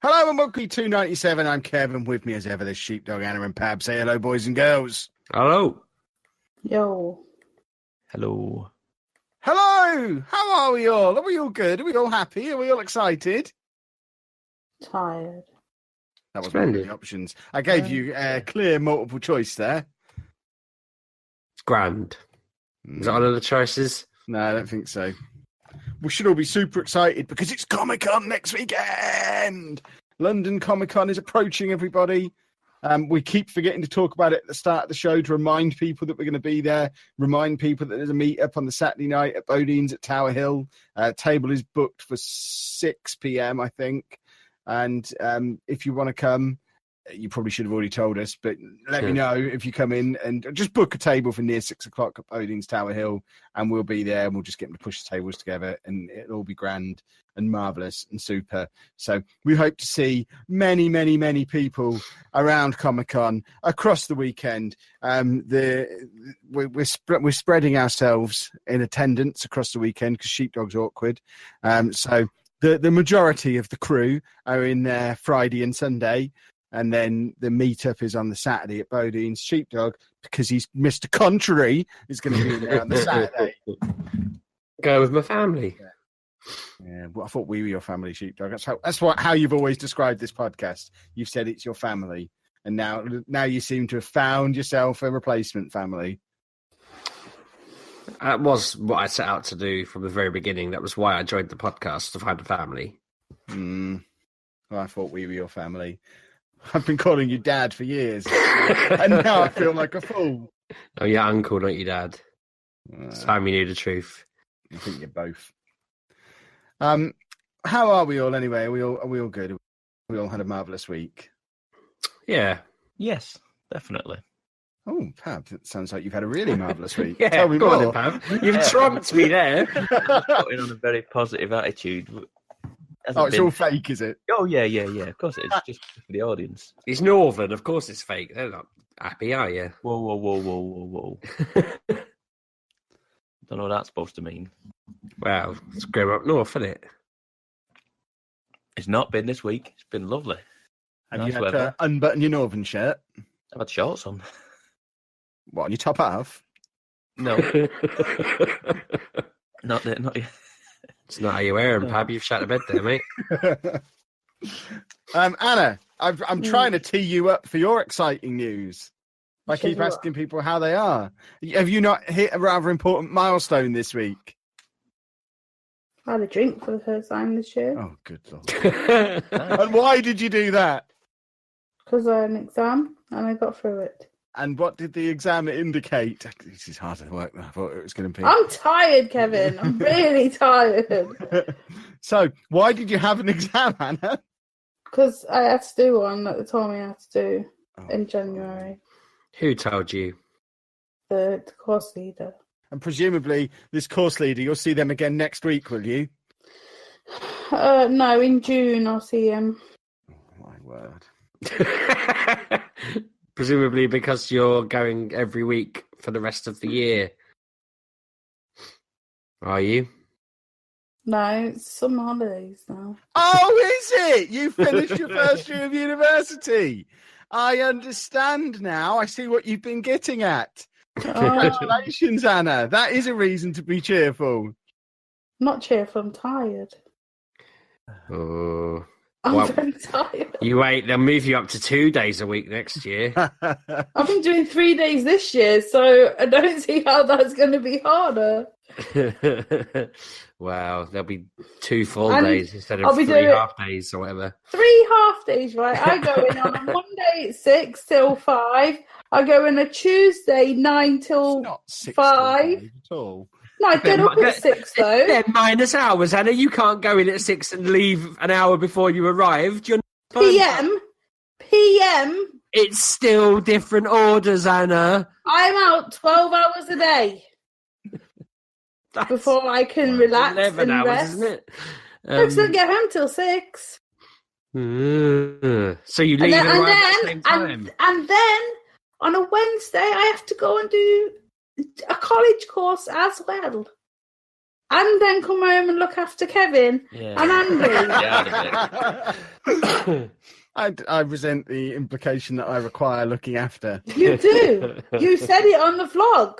Hello and welcome to MGP297. I'm Kev, and with me as ever, there's Sheepdog, Anna and Pab. Say hello, boys and girls. Hello. Yo. Hello. Hello! How are we all? Are we all good? Are we all happy? Are we all excited? Tired. That was one of the options. I gave you a clear multiple choice there. Grand. Is that one of the choices? No, I don't think so. We should all be super excited because it's Comic-Con next weekend. London Comic-Con is approaching, everybody. We keep forgetting to talk about it at the start of the show to remind people that we're going to be there, remind people that there's a meet-up on the Saturday night at Bodine's at Tower Hill. Table is booked for 6 p.m, I think. And if you want to come, you probably should have already told us, but let me know if you come in and just book a table for near 6 o'clock at Bodine's Tower Hill, and we'll be there and we'll just get them to push the tables together and it'll all be grand and marvellous and super. So we hope to see many, many, many people around Comic-Con across the weekend. We're spreading ourselves in attendance across the weekend because Sheepdog's awkward. So the majority of the crew are in there Friday and Sunday. And then the meetup is on the Saturday at Bodine's. Sheepdog, because he's Mr. Contrary, is going to be there on the Saturday. Go with my family. Yeah, well, I thought we were your family, Sheepdog. That's how you've always described this podcast. You've said it's your family, and now you seem to have found yourself a replacement family. That was what I set out to do from the very beginning. That was why I joined the podcast, to find a family. Well, I thought we were your family. I've been calling you Dad for years, and now I feel like a fool. Oh, your uncle, not your dad. It's time you knew the truth. I think you're both. How are we all anyway? Are we all good? We all had a marvellous week. Yeah. Yes, definitely. Oh, Pab, it sounds like you've had a really marvellous week. Yeah, Tell me go more. on then, Pab. You've trumped me there. Putting on a very positive attitude. It's all fake, is it? Oh, yeah. Of course it is, just for the audience. He's Northern, of course it's fake. They're not happy, are you? Whoa. Don't know what that's supposed to mean. Well, it's grow up north, isn't it? It's not been this week. It's been lovely. Have Nice you had weather. to unbutton your Northern shirt? I've had shorts on. What, on your top half? No. Not yet. It's not how you wear them, Pab. You've shut the bed there, mate. Anna, I'm trying to tee you up for your exciting news. I keep asking people how they are. Have you not hit a rather important milestone this week? I had a drink for the first time this year. Oh, good Lord. And why did you do that? Because I had an exam and I got through it. And what did the exam indicate? This is harder work than I thought it was going to be. I'm tired, Kevin. I'm really tired. So, why did you have an exam, Anna? Because I had to do one that they told me I had to do in January. Who told you? The course leader. And presumably, this course leader, you'll see them again next week, will you? No, in June I'll see him. Oh, my word. Presumably because you're going every week for the rest of the year. Are you? No, it's summer holidays now. Oh, is it? You finished your first year of university. I understand now. I see what you've been getting at. Congratulations, Anna. That is a reason to be cheerful. Not cheerful, I'm tired. Oh. I'm very tired. You wait, they'll move you up to 2 days a week next year. I've been doing 3 days this year, so I don't see how that's going to be harder. Wow, there'll be 2 full And days instead I'll of be 3 doing- half days or whatever. 3 half days, right? I go in on a Monday 6 till 5. I go in a Tuesday 9 till It's not 6 5. till 5 at all. No, I get up at 6 though. They're minus hours, Anna. You can't go in at 6 and leave an hour before you arrived. You're not PM. It's still different orders, Anna. I'm out 12 hours a day That's before I can relax 11 and hours, rest. isn't it? I don't get home till 6. So you leave And around at the same time. and then on a Wednesday, I have to go and do a college course as well. and then come home and look after Kevin and Andy. I resent the implication that I require looking after. You do. You said it on the vlog.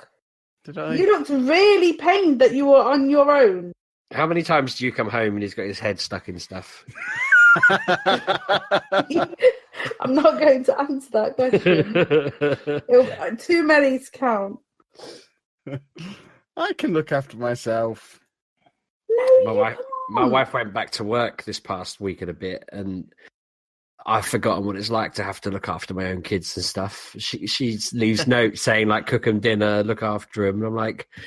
Did I? You looked really pained that you were on your own. How many times do you come home and he's got his head stuck in stuff? I'm not going to answer that question. Too many to count. I can look after myself. No, my wife went back to work this past week and a bit, and I've forgotten what it's like to have to look after my own kids and stuff. She leaves notes saying, like, cook them dinner, look after them. And I'm like, I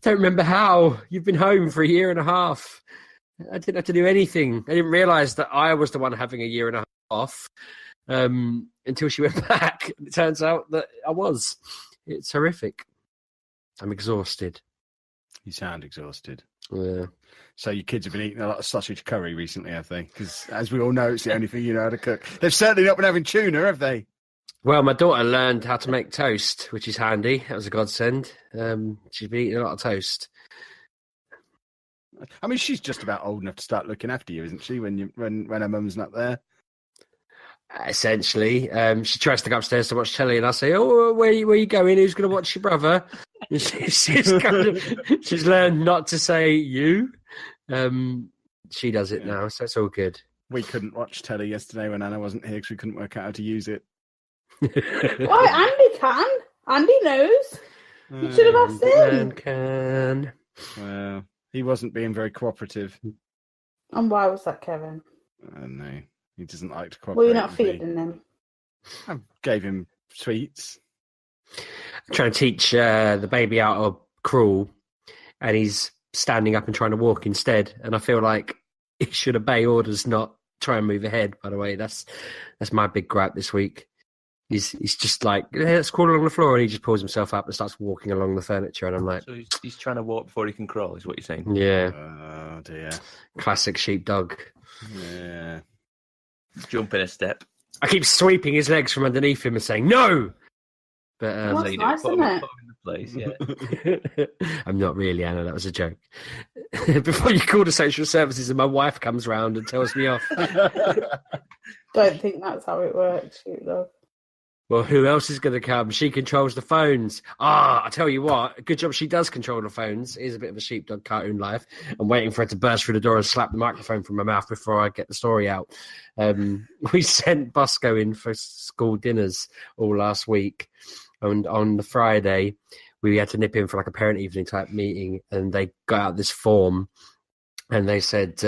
don't remember how. You've been home for a year and a half. I didn't have to do anything. I didn't realise that I was the one having a year and a half off until she went back. It turns out that I was. It's horrific. I'm exhausted. You sound exhausted. Yeah. So your kids have been eating a lot of sausage curry recently, have they? Because as we all know, it's the only thing you know how to cook. They've certainly not been having tuna, have they? Well, my daughter learned how to make toast, which is handy. That was a godsend. She's been eating a lot of toast. I mean, she's just about old enough to start looking after you, isn't she? When her mum's not there. Essentially, she tries to go upstairs to watch telly, and I say, "Oh, where you going? Who's going to watch your brother?" And she's learned not to say you. She does it now, so it's all good. We couldn't watch telly yesterday when Anna wasn't here because we couldn't work out how to use it. Why, Andy can. Andy knows. You should have asked him. Can. Well, he wasn't being very cooperative. And why was that, Kevin? No, he doesn't like to cooperate. Well, you're not with me. feeding him. I gave him sweets. I'm trying to teach the baby out of crawl, and he's standing up and trying to walk instead. And I feel like he should obey orders, not try and move ahead. By the way, that's my big gripe this week. He's just like, hey, let's crawl along the floor, and he just pulls himself up and starts walking along the furniture. And I'm like, So he's trying to walk before he can crawl, is what you're saying? yeah, Oh dear. classic sheepdog. Yeah. Jumping a step. I keep sweeping his legs from underneath him and saying no. But That's So you nice, put isn't him it? in the place, yeah. I'm not really, Anna. That was a joke. Before you call the social services and my wife comes round and tells me off. Don't think that's how it works, Sheepdog. Well, who else is going to come? She controls the phones. I tell you what, good job she does control the phones. It is a bit of a sheepdog cartoon life. I'm waiting for her to burst through the door and slap the microphone from my mouth before I get the story out. We sent Bosco in for school dinners all last week. And on the Friday, we had to nip in for like a parent evening type meeting, and they got out this form. And they said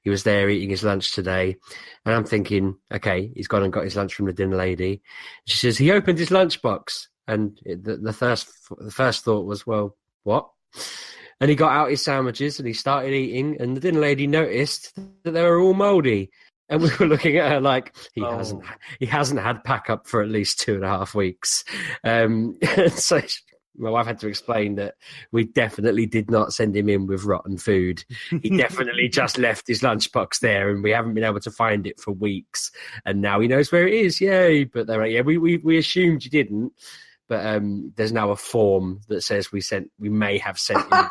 he was there eating his lunch today. And I'm thinking, okay, he's gone and got his lunch from the dinner lady. She says, he opened his lunchbox. And the first thought was, well, what? And he got out his sandwiches and he started eating. And the dinner lady noticed that they were all mouldy. And we were looking at her like, he hasn't had pack up for at least 2.5 weeks. So my wife had to explain that we definitely did not send him in with rotten food. He definitely just left his lunchbox there, and we haven't been able to find it for weeks. And now he knows where it is. Yay! But they're like, yeah, we assumed you didn't. But there's now a form that says we may have sent him.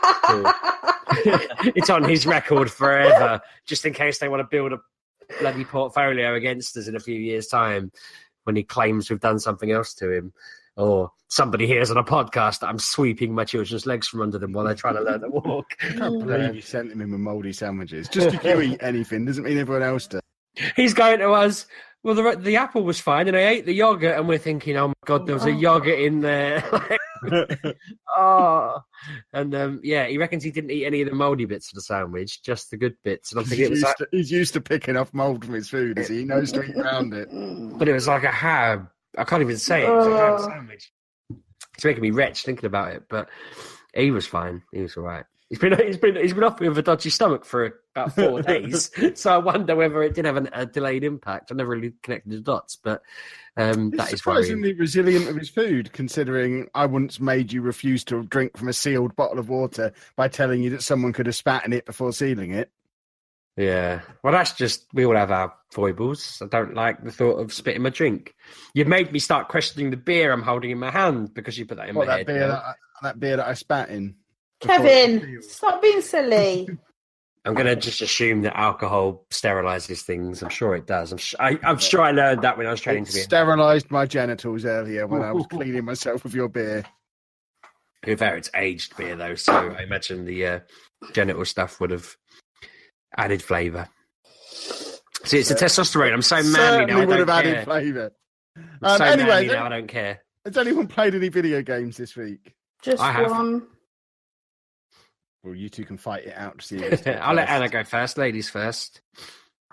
It's on his record forever, just in case they want to build a bloody portfolio against us in a few years' time when he claims we've done something else to him. Or somebody hears on a podcast that I'm sweeping my children's legs from under them while they're trying to learn to walk. I can't believe you sent him in with mouldy sandwiches. Just if you eat anything doesn't mean everyone else does. He's going to us, well, the apple was fine, and I ate the yogurt, and we're thinking, oh my God, there was a yogurt in there. And he reckons he didn't eat any of the mouldy bits of the sandwich, just the good bits. And I'm thinking he's used to picking off mould from his food, is he? He knows to eat around it. But it was like a ham. I can't even say it. It was a ham sandwich. It's making me wretched thinking about it, but he was fine. He was all right. He's been off with a dodgy stomach for about 4 days, so I wonder whether it did have a delayed impact. I never really connected the dots, but that is surprisingly resilient of his food, considering I once made you refuse to drink from a sealed bottle of water by telling you that someone could have spat in it before sealing it. Yeah, well, that's just, we all have our foibles. I don't like the thought of spitting my drink. You've made me start questioning the beer I'm holding in my hand because you put that in my head. That beer that I spat in. Kevin, stop being silly. I'm going to just assume that alcohol sterilizes things. I'm sure it does. I'm sure I learned that when I was training It to be. sterilized my genitals earlier when I was cleaning myself with your beer. To be fair, it's aged beer though, so I imagine the genital stuff would have added flavour. See, it's the testosterone. I'm so manly now. I would don't have care. added flavour. I'm so Anyway, manly now. I don't care. has anyone played any video games this week? Just I have. one. Well, you two can fight it out to see. I'll let Anna go first. Ladies first.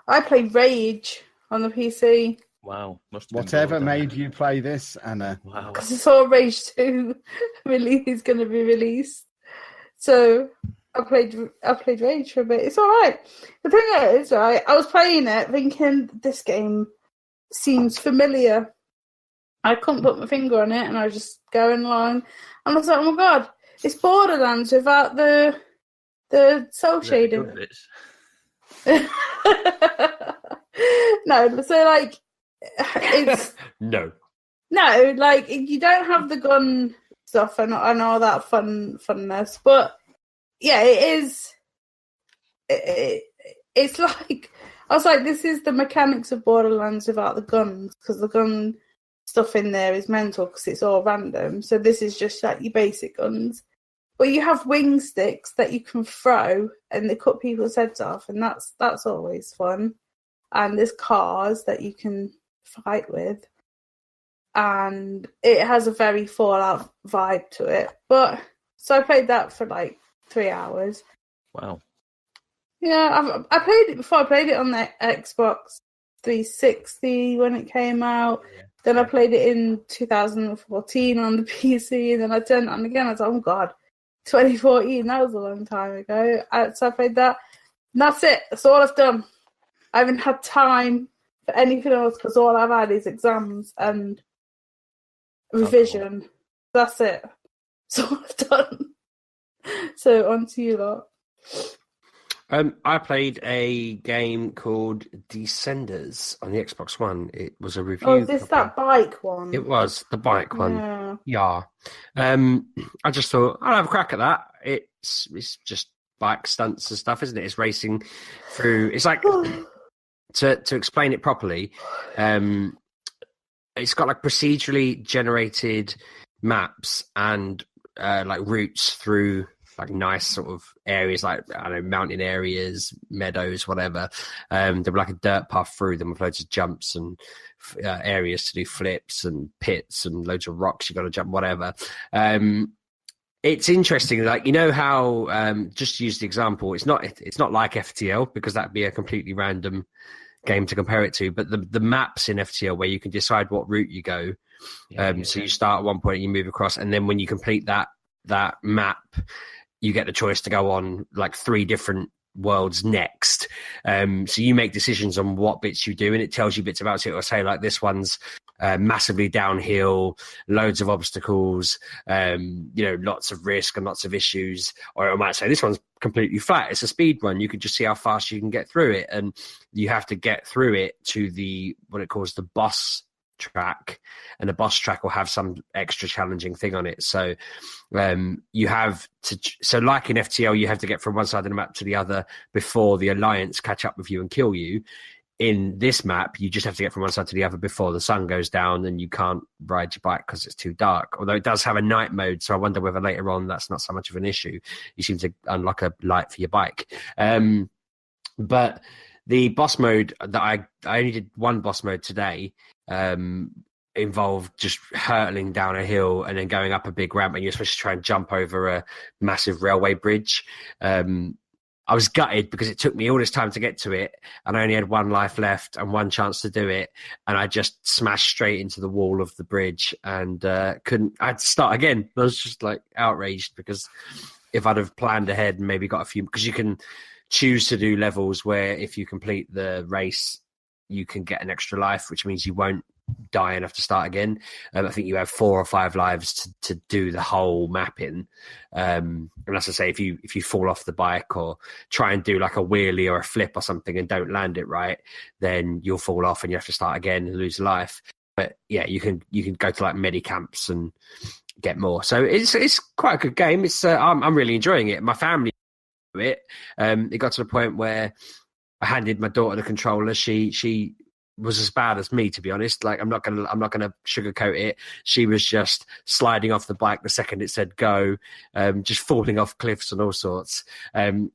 I played Rage on the PC Wow. Must have been Whatever bored, made you play this, Anna? Wow. because I saw Rage 2 is going to be released. So I played Rage for a bit. It's all right. The thing is, right, I was playing it thinking this game seems familiar. I couldn't put my finger on it, and I was just going along, and I was like, "Oh my god, it's Borderlands without the cell shading." Good bits. No, so like it's No. like you don't have the gun stuff and all that funness, but yeah, it is. It's like I was like, this is the mechanics of Borderlands without the guns, because the gun stuff in there is mental because it's all random. So this is just like your basic guns. But you have wing sticks that you can throw and they cut people's heads off, and that's always fun. And there's cars that you can fight with. And it has a very Fallout vibe to it. But so I played that for like 3 hours. Wow. Yeah, I played it before. I played it on the Xbox 360 when it came out. Yeah. Then I played it in 2014 on the PC, and then I turned it on again. I was like, oh god, 2014, that was a long time ago. So I played that. And that's it. That's all I've done. I haven't had time for anything else because all I've had is exams and revision. That's it. That's all I've done. So on to you lot. I played a game called Descenders on the Xbox One. It was a review. Oh, is this that bike one? It was the bike one. Yeah. Yeah. I just thought I'll have a crack at that. It's just bike stunts and stuff, isn't it? It's racing through. It's like to explain it properly. It's got like procedurally generated maps and like routes through like nice sort of areas, like I don't know, mountain areas, meadows, whatever. There were like a dirt path through them with loads of jumps and areas to do flips and pits and loads of rocks you got to jump, whatever. It's interesting, like, you know how just to use the example, it's not like FTL because that'd be a completely random game to compare it to, but the maps in FTL where you can decide what route you go. So you start at one point and you move across, and then when you complete that map, you get the choice to go on like 3 different worlds next. So you make decisions on what bits you do, and it tells you bits about it. Or say like this one's massively downhill, loads of obstacles, lots of risk and lots of issues. Or I might say this one's completely flat. It's a speed run. You can just see how fast you can get through it, and you have to get through it to what it calls the boss track, and the boss track will have some extra challenging thing on it. So you have to, so like in FTL, you have to get from one side of the map to the other before the Alliance catch up with you and kill you. In this map, you just have to get from one side to the other before the sun goes down, and you can't ride your bike because it's too dark. Although it does have a night mode, so I wonder whether later on that's not so much of an issue. You seem to unlock a light for your bike. But the boss mode that I only did one boss mode today, involved just hurtling down a hill and then going up a big ramp, and you're supposed to try and jump over a massive railway bridge. I was gutted because it took me all this time to get to it, and I only had 1 life left and 1 chance to do it, and I just smashed straight into the wall of the bridge and I had to start again. I was just like outraged, because if I'd have planned ahead and maybe got a few, because you can choose to do levels where if you complete the race you can get an extra life, which means you won't die enough to start again. I think you have 4 or 5 lives to do the whole mapping. And as I say, if you fall off the bike or try and do like a wheelie or a flip or something and don't land it right, then you'll fall off and you have to start again and lose life. But yeah, you can go to like medicamps and get more. So it's quite a good game. It's I'm really enjoying it. My family enjoy it. It got to the point where I handed my daughter the controller. She was as bad as me, to be honest. Like I'm not gonna sugarcoat it. She was just sliding off the bike the second it said go, just falling off cliffs and all sorts.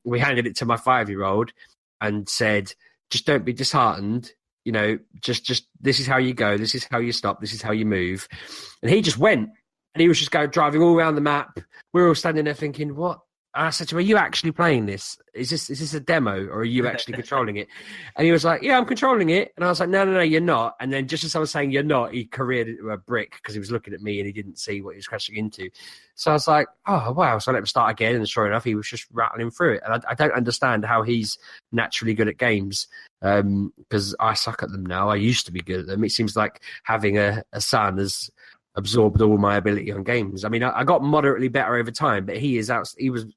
We handed it to my 5-year-old and said, just don't be disheartened. You know, just this is how you go. This is how you stop. This is how you move. And he just went, and he was just driving all around the map. We were all standing there thinking, what? And I said to him, are you actually playing this? Is this a demo, or are you actually controlling it? And he was like, yeah, I'm controlling it. And I was like, no, you're not. And then just as I was saying you're not, he careered into a brick because he was looking at me and he didn't see what he was crashing into. So I was like, oh, wow. So I let him start again. And sure enough, he was just rattling through it. And I don't understand how he's naturally good at games, because I suck at them now. I used to be good at them. It seems like having a son has absorbed all my ability on games. I mean, I got moderately better over time, but he was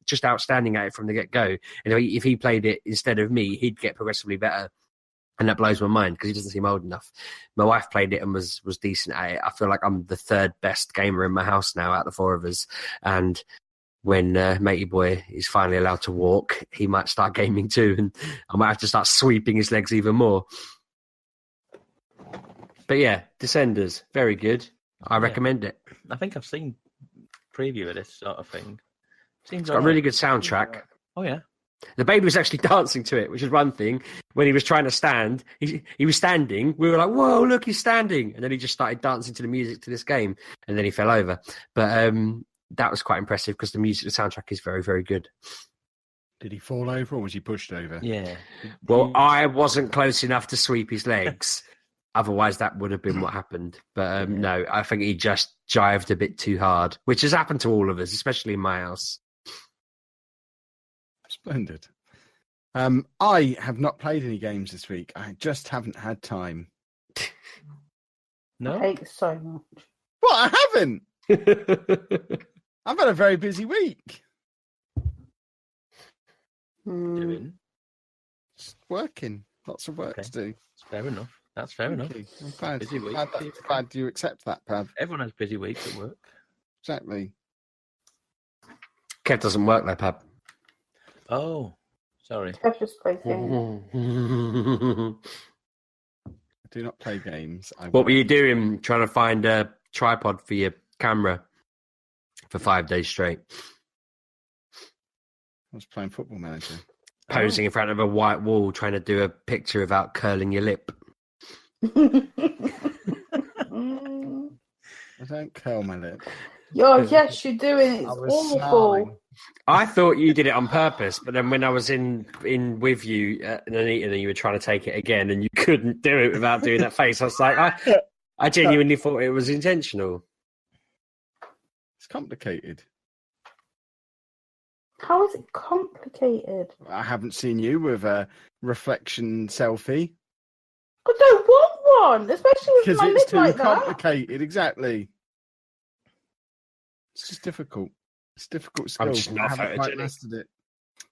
just outstanding at it from the get-go. And if he played it instead of me, he'd get progressively better. And that blows my mind because he doesn't seem old enough. My wife played it and was decent at it. I feel like I'm the third best gamer in my house now out of the 4 of us. And when Matey Boy is finally allowed to walk, he might start gaming too. And I might have to start sweeping his legs even more. But yeah, Descenders, very good. I recommend it. I think I've seen preview of this sort of thing. It's got a really good soundtrack. Oh, yeah. The baby was actually dancing to it, which is one thing. When he was trying to stand, he was standing. We were like, whoa, look, he's standing. And then he just started dancing to the music to this game. And then he fell over. But that was quite impressive because the soundtrack is very, very good. Did he fall over or was he pushed over? Yeah. Well, I wasn't close enough to sweep his legs. Otherwise, that would have been what happened. But no, I think he just jived a bit too hard, which has happened to all of us, especially in my house. Splendid. I have not played any games this week. I just haven't had time. No? I hate it so much. What? I haven't. I've had a very busy week. Doing? Just working. Lots of work to do. That's fair enough. That's fair enough. You. I'm glad. Busy week. Glad you accept that, Pav. Everyone has busy weeks at work. Exactly. Kev doesn't work like Pab. Oh, sorry. I just play games. I do not play games. What were you doing trying to find a tripod for your camera for 5 days straight? I was playing Football Manager. Posing in front of a white wall trying to do a picture without curling your lip. I don't curl my lip. Yes, you're doing it. It's I was awful. snarling. I thought you did it on purpose, but then when I was in with you and Anita, you were trying to take it again, and you couldn't do it without doing that face. I was like, I genuinely thought it was intentional. It's complicated. How is it complicated? I haven't seen you with a reflection selfie. I don't want one, especially with Because my it's lip too like that. complicated, exactly. It's just difficult. It's difficult skill. I'm just not I haven't quite photogenic. mastered it.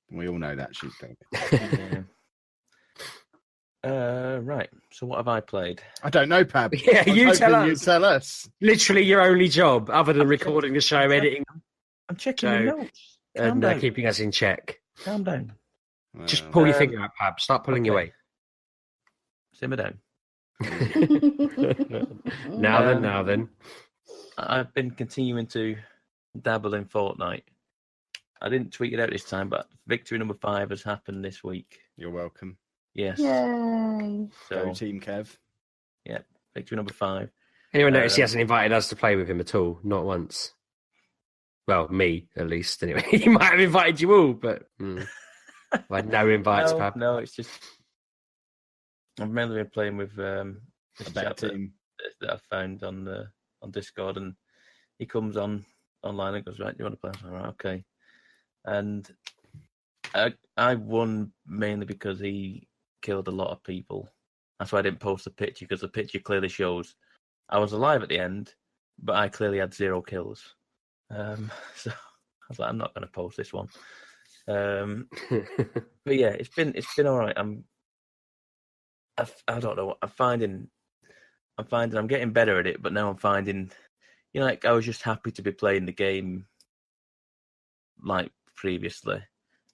We all know that, Sheepdog. Right. So what have I played? I don't know, Pab. Yeah, I was you tell hoping you'd us. tell us. Literally your only job, other than recording the show, editing, I'm checking So, the notes. Calm and down. keeping us in check. Calm down. Just pull your Um, finger out, Pab. Start pulling your weight. Simmer down. Now then. I've been continuing to dabble in Fortnite. I didn't tweet it out this time, but victory number 5 has happened this week. You're welcome. Yes. Yay. Go So, Team Kev. victory number 5. Anyone notice he hasn't invited us to play with him at all? Not once. Well, me, at least, anyway. He might have invited you all, but I had no invites, Pab. No, it's just I've mainly been playing with A this better chap that team. I found on Discord, and he comes online and goes, right, do you want to play? I'm like, right, okay. And I won mainly because he killed a lot of people. That's why I didn't post the picture, because the picture clearly shows I was alive at the end, but I clearly had 0 kills. So I was like, I'm not going to post this one. But yeah, it's been all right. I don't know. I'm finding I'm getting better at it, but now I'm finding like I was just happy to be playing the game like previously,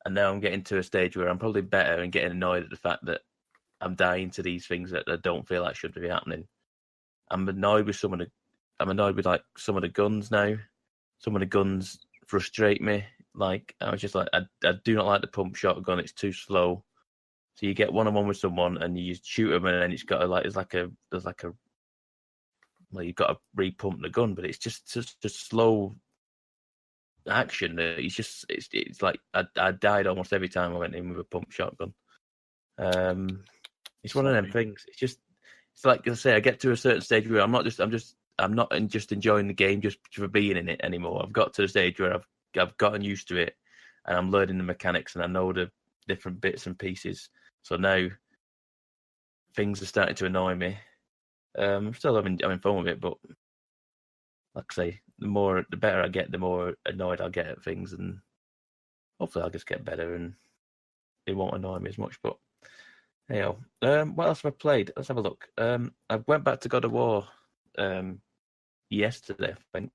and now I'm getting to a stage where I'm probably better and getting annoyed at the fact that I'm dying to these things that I don't feel like should be happening. I'm annoyed with some of the guns now. Some of the guns frustrate me. Like I was just like, I do not like the pump shotgun. It's too slow. So you get one-on-one with someone and you shoot them, and then it's got well, you've got to repump the gun, but it's just slow action. It's like I died almost every time I went in with a pump shotgun. It's one of them things. It's like I say, I get to a certain stage where I'm not just enjoying the game just for being in it anymore. I've got to the stage where I've gotten used to it, and I'm learning the mechanics, and I know the different bits and pieces. So now things are starting to annoy me. I'm still having fun with it, but like I say, the better I get, the more annoyed I'll get at things, and hopefully I'll just get better and it won't annoy me as much. But hey, what else have I played? Let's have a look. I went back to God of War yesterday. I think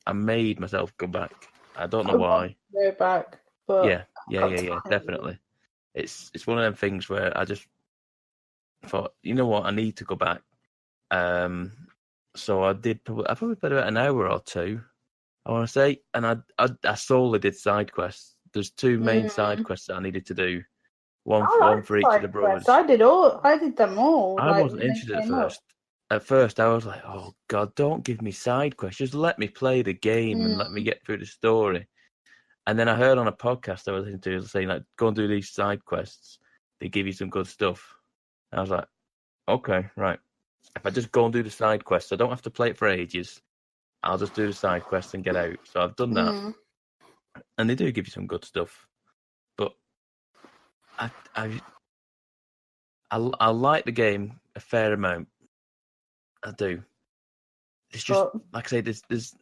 I made myself go back. I don't know why. Go back, but yeah, definitely. It's one of them things where I just thought, you know what, I need to go back. So I probably played about an hour or two, I want to say, and I solely did side quests. There's two main side quests that I needed to do. One for each of the brothers. I did them all. I wasn't interested at first. At first, I was like, "Oh God, don't give me side quests. Just let me play the game and let me get through the story." And then I heard on a podcast I was listening to saying, like, go and do these side quests. They give you some good stuff. And I was like, okay, right. If I just go and do the side quests, I don't have to play it for ages. I'll just do the side quests and get out. So I've done that. And they do give you some good stuff. But I like the game a fair amount. I do. It's just, like I say, there's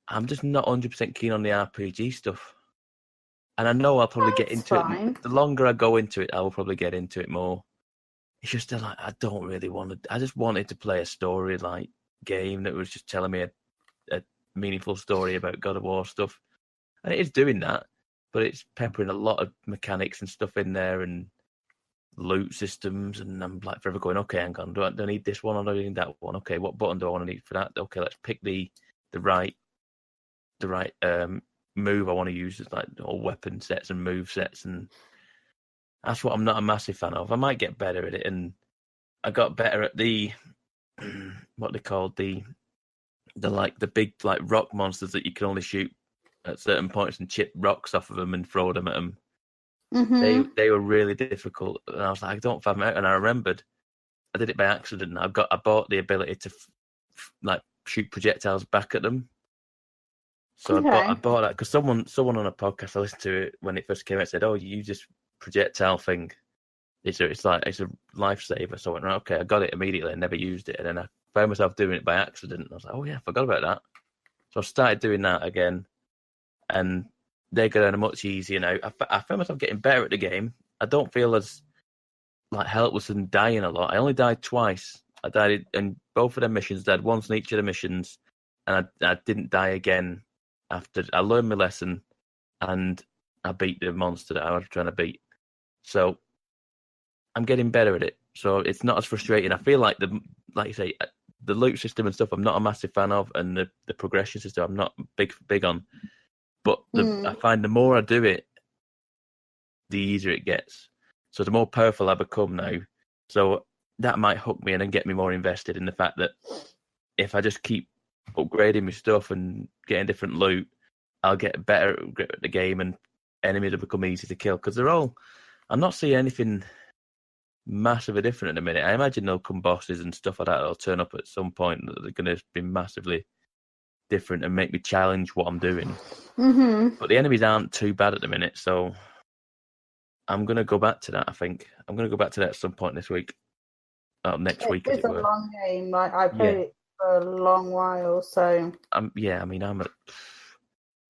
I'm just not 100% keen on the RPG stuff. And I know I'll probably get into it. The longer I go into it, I will probably get into it more. It's just like, I don't really want to. I just wanted to play a story like game that was just telling me a meaningful story about God of War stuff. And it is doing that, but it's peppering a lot of mechanics and stuff in there and loot systems. And I'm like forever going, okay, hang on, do I need this one or do I need that one? Okay, what button do I want to need for that? Okay, let's pick the right move I want to use. It's like all weapon sets and move sets, and that's what I'm not a massive fan of. I might get better at it, and I got better at the what they called the big like rock monsters that you can only shoot at certain points and chip rocks off of them and throw them at them. They were really difficult, and I was like, I don't fathom out. And I remembered I did it by accident. I bought the ability to like shoot projectiles back at them. So I bought that because someone on a podcast I listened to it when it first came out said, "Oh, you use this projectile thing. It's a lifesaver." So I went, right, okay, I got it immediately and never used it, and then I found myself doing it by accident. And I was like, "Oh yeah, I forgot about that." So I started doing that again, and they go down much easier now. I found myself getting better at the game. I don't feel as like helpless and dying a lot. I only died twice. I died in both of the missions. Died once in each of the missions, and I didn't die again. After I learned my lesson, and I beat the monster that I was trying to beat. So I'm getting better at it. So it's not as frustrating. I feel like like you say, the loot system and stuff I'm not a massive fan of, and the progression system I'm not big on. But I find the more I do it, the easier it gets. So the more powerful I become now. So that might hook me in and get me more invested in the fact that if I just keep upgrading my stuff and getting different loot, I'll get better at the game, and enemies will become easy to kill because I'm not seeing anything massively different at the minute. I imagine there'll come bosses and stuff like that that'll turn up at some point that they're going to be massively different and make me challenge what I'm doing. But the enemies aren't too bad at the minute, so I'm going to go back to that. I think I'm going to go back to that at some point this week, next week. It's a long game. Like I played it for a long while, so I'm at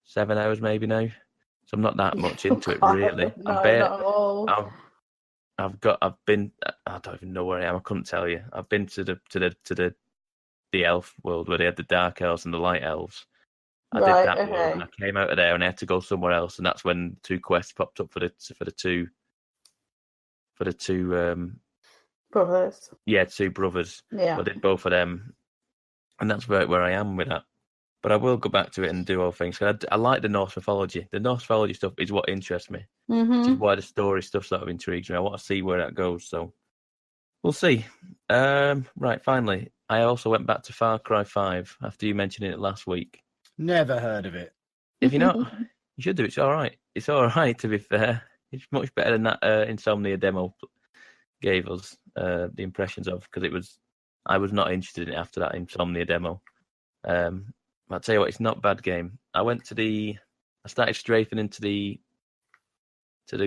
7 hours maybe now, so I'm not that much into it really. No, not at all. I've been. I don't even know where I am. I couldn't tell you. I've been to the the elf world where they had the dark elves and the light elves. I Right, did that okay. world, and I came out of there, and I had to go somewhere else, and that's when 2 quests popped up for the two Brothers. yeah, 2 brothers. Yeah. I did both of them, and that's where I am with that. But I will go back to it and do all things. I like the Norse mythology. The Norse mythology stuff is what interests me. Which is why the story stuff sort of intrigues me. I want to see where that goes. So we'll see. Right, finally, I also went back to Far Cry 5 after you mentioned it last week. Never heard of it. If you're not, you should do it. It's all right. It's all right, to be fair. It's much better than that Insomnia demo gave us the impressions of, because I was not interested in it after that Insomnia demo. I'll tell you what, it's not a bad game. I started strafing into the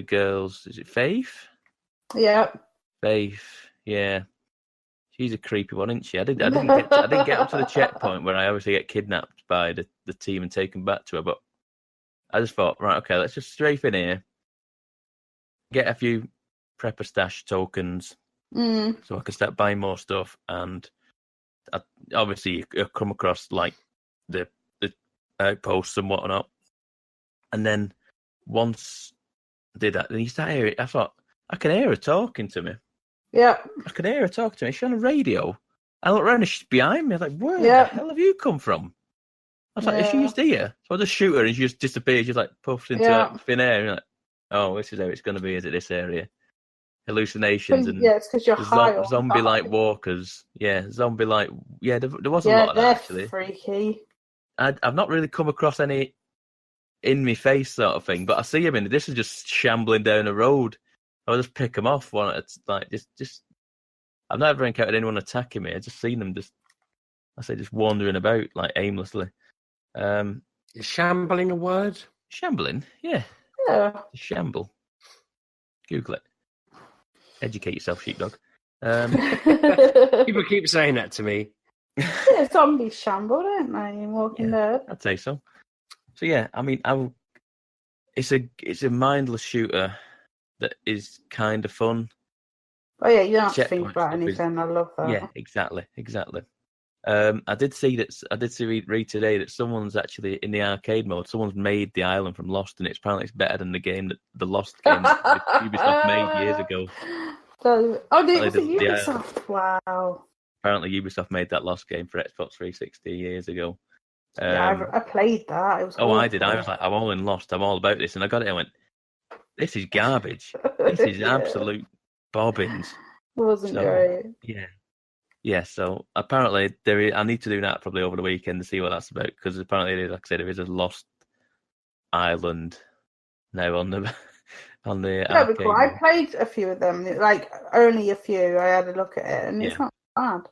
girls. Is it Faith? Yeah. Faith, yeah. She's a creepy one, isn't she? I didn't get up to the checkpoint where I obviously get kidnapped by the team and taken back to her, but I just thought, right, okay, let's just strafe in here, get a few prepper stash tokens so I can start buying more stuff, and obviously you come across like the outposts and whatnot, and then once I did that, then you start hearing, I thought, I can hear her talking to me. Yeah. I can hear her talking to me. She's on the radio. I look around and she's behind me. I was like, where Yeah. the hell have you come from? I was like, is she just here? So I just shoot her and she just disappears. She's like puffs into like, thin air. And you're like, oh, this is how it's going to be, is it, this area? Hallucinations and it's because you're high. zombie-like walkers. Yeah, zombie-like. Yeah, there was a lot of that, actually. Freaky. I've not really come across any in me face sort of thing, but I see them in this is just shambling down the road. I'll just pick them off one at like just. I've never encountered anyone attacking me. I've just seen them just wandering about like aimlessly. Is shambling a word? Shambling, yeah. Yeah. Shamble. Google it. Educate yourself, sheepdog. People keep saying that to me. Yeah, zombies shamble, don't they? In Walking Dead. I'd say so. So yeah, I mean, it's a mindless shooter that is kind of fun. Oh yeah, you don't have to think about anything. I love that. Yeah, exactly. I did read today that someone's actually in the arcade mode. Someone's made the island from Lost, and apparently it's better than the Lost game that Ubisoft made years ago. Was it Ubisoft? Wow. Apparently, Ubisoft made that Lost game for Xbox 360 years ago. I played that. It was I did. I was like, I'm all in Lost. I'm all about this, and I got it. I went, this is garbage. This is absolute bobbins. It wasn't great. Yeah. So apparently I need to do that probably over the weekend to see what that's about, because apparently, like I said, there is a Lost Island now on the arcade. Cool. I played a few of them, like only a few. I had a look at it, and it's not bad.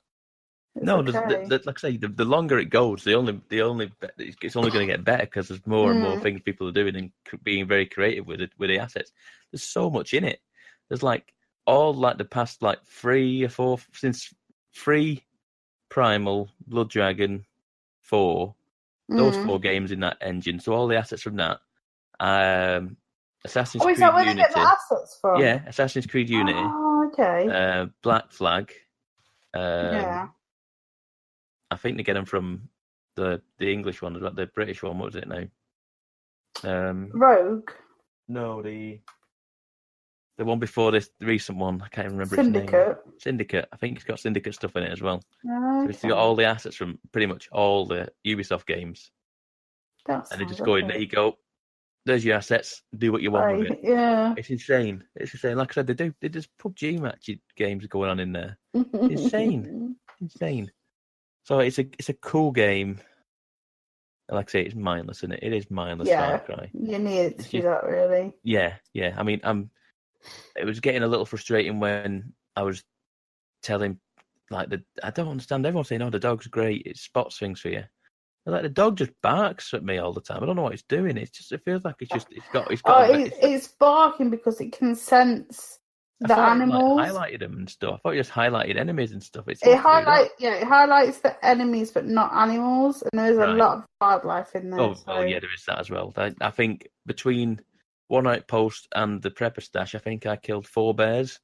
It's like I say, the longer it goes, it's only going to get better, because there's more and more things people are doing and being very creative with the assets. There's so much in it. There's like all like the past like 3 or 4 since 3 Primal, Blood Dragon, 4, those 4 games in that engine. So all the assets from that. Assassin's Creed is that where Unity. they get the assets from? Yeah, Assassin's Creed Unity. Oh, okay. Black Flag. Yeah. I think they get them from the English one, the British one. What was it now? Rogue. No, the one before this, the recent one. I can't remember Syndicate. its name. Syndicate. I think it's got Syndicate stuff in it as well. Okay. So it's got all the assets from pretty much all the Ubisoft games. And they just go in there. You go, there's your assets. Do what you want with it. Yeah. It's insane. Like I said, there's PUBG match games going on in there. Insane. So it's a cool game. Like I say, it's mindless, isn't it? It is mindless. Far Cry. You need to do that, really. Yeah. I mean, it was getting a little frustrating when I was telling, like, I don't understand. Everyone's saying, "Oh, the dog's great. It spots things for you." Like, the dog just barks at me all the time. I don't know what it's doing. It feels like it's got. It's barking because it can sense the animals. Like, highlighted them and stuff. I thought you just highlighted enemies and stuff. It highlights the enemies, but not animals. And there's a lot of wildlife in there. Oh, yeah, there is that as well. I think between one outpost and the prepper stash, I think I killed 4 bears.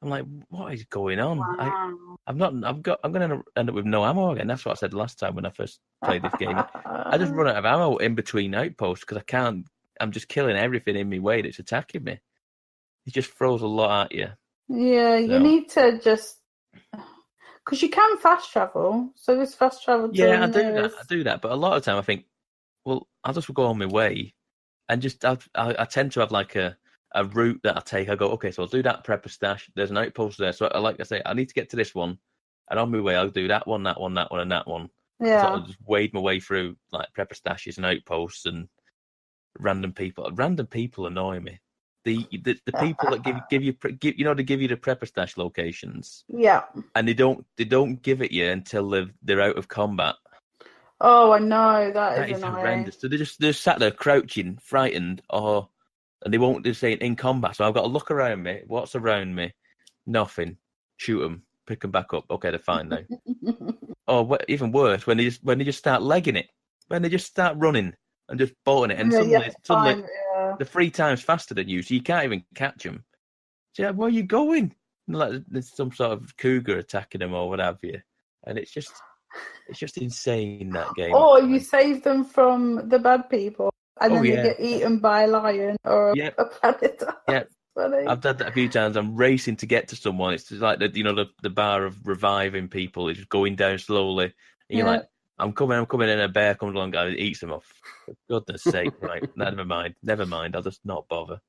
I'm like, what is going on? Wow. I'm going to end up with no ammo again. That's what I said last time when I first played this game. I just run out of ammo in between outposts because I can't. I'm just killing everything in my way that's attacking me. He just throws a lot at you. Yeah, you need to just because you can fast travel. So this fast travel. Yeah, I do that. But a lot of the time, I think, well, I'll just go on my way, and just I tend to have like a route that I take. I go, okay, so I'll do that prepper stash. There's an outpost there, so like I say, I need to get to this one, and on my way, I'll do that one, and that one. Yeah. So I'll just wade my way through like prepper stashes and outposts and random people. Random people annoy me. The people that give you the prepper stash locations. Yeah. And they don't give it you until they're out of combat. Oh, I know that is annoying. Horrendous. So they're sat there crouching, frightened, and they won't. They're saying in combat. So I've got to look around me. What's around me? Nothing. Shoot them. Pick them back up. Okay, they're fine now. Or even worse, when they just start legging it, when they just start running and just bolting it, and suddenly they're 3 times faster than you, so you can't even catch them. So you're like, where are you going? And like there's some sort of cougar attacking them or what have you, and it's just insane that game. Or you save them from the bad people, and then they get eaten by a lion or a predator. Yeah, I've done that a few times. I'm racing to get to someone. It's just like the bar of reviving people is just going down slowly. And you're like, I'm coming, and a bear comes along and eats them off. For goodness sake, right? Never mind. I'll just not bother.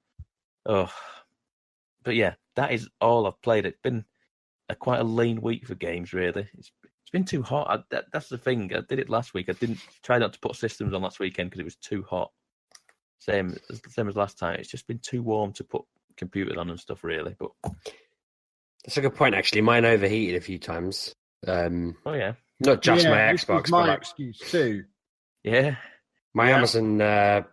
Oh, but yeah, that is all I've played. It's been quite a lean week for games, really. It's been too hot. That's the thing. I did it last week. I didn't try not to put systems on last weekend because it was too hot. Same as last time. It's just been too warm to put computers on and stuff, really. But that's a good point, actually. Mine overheated a few times. Oh yeah. Not just my Xbox, was my but excuse too. Yeah. My Amazon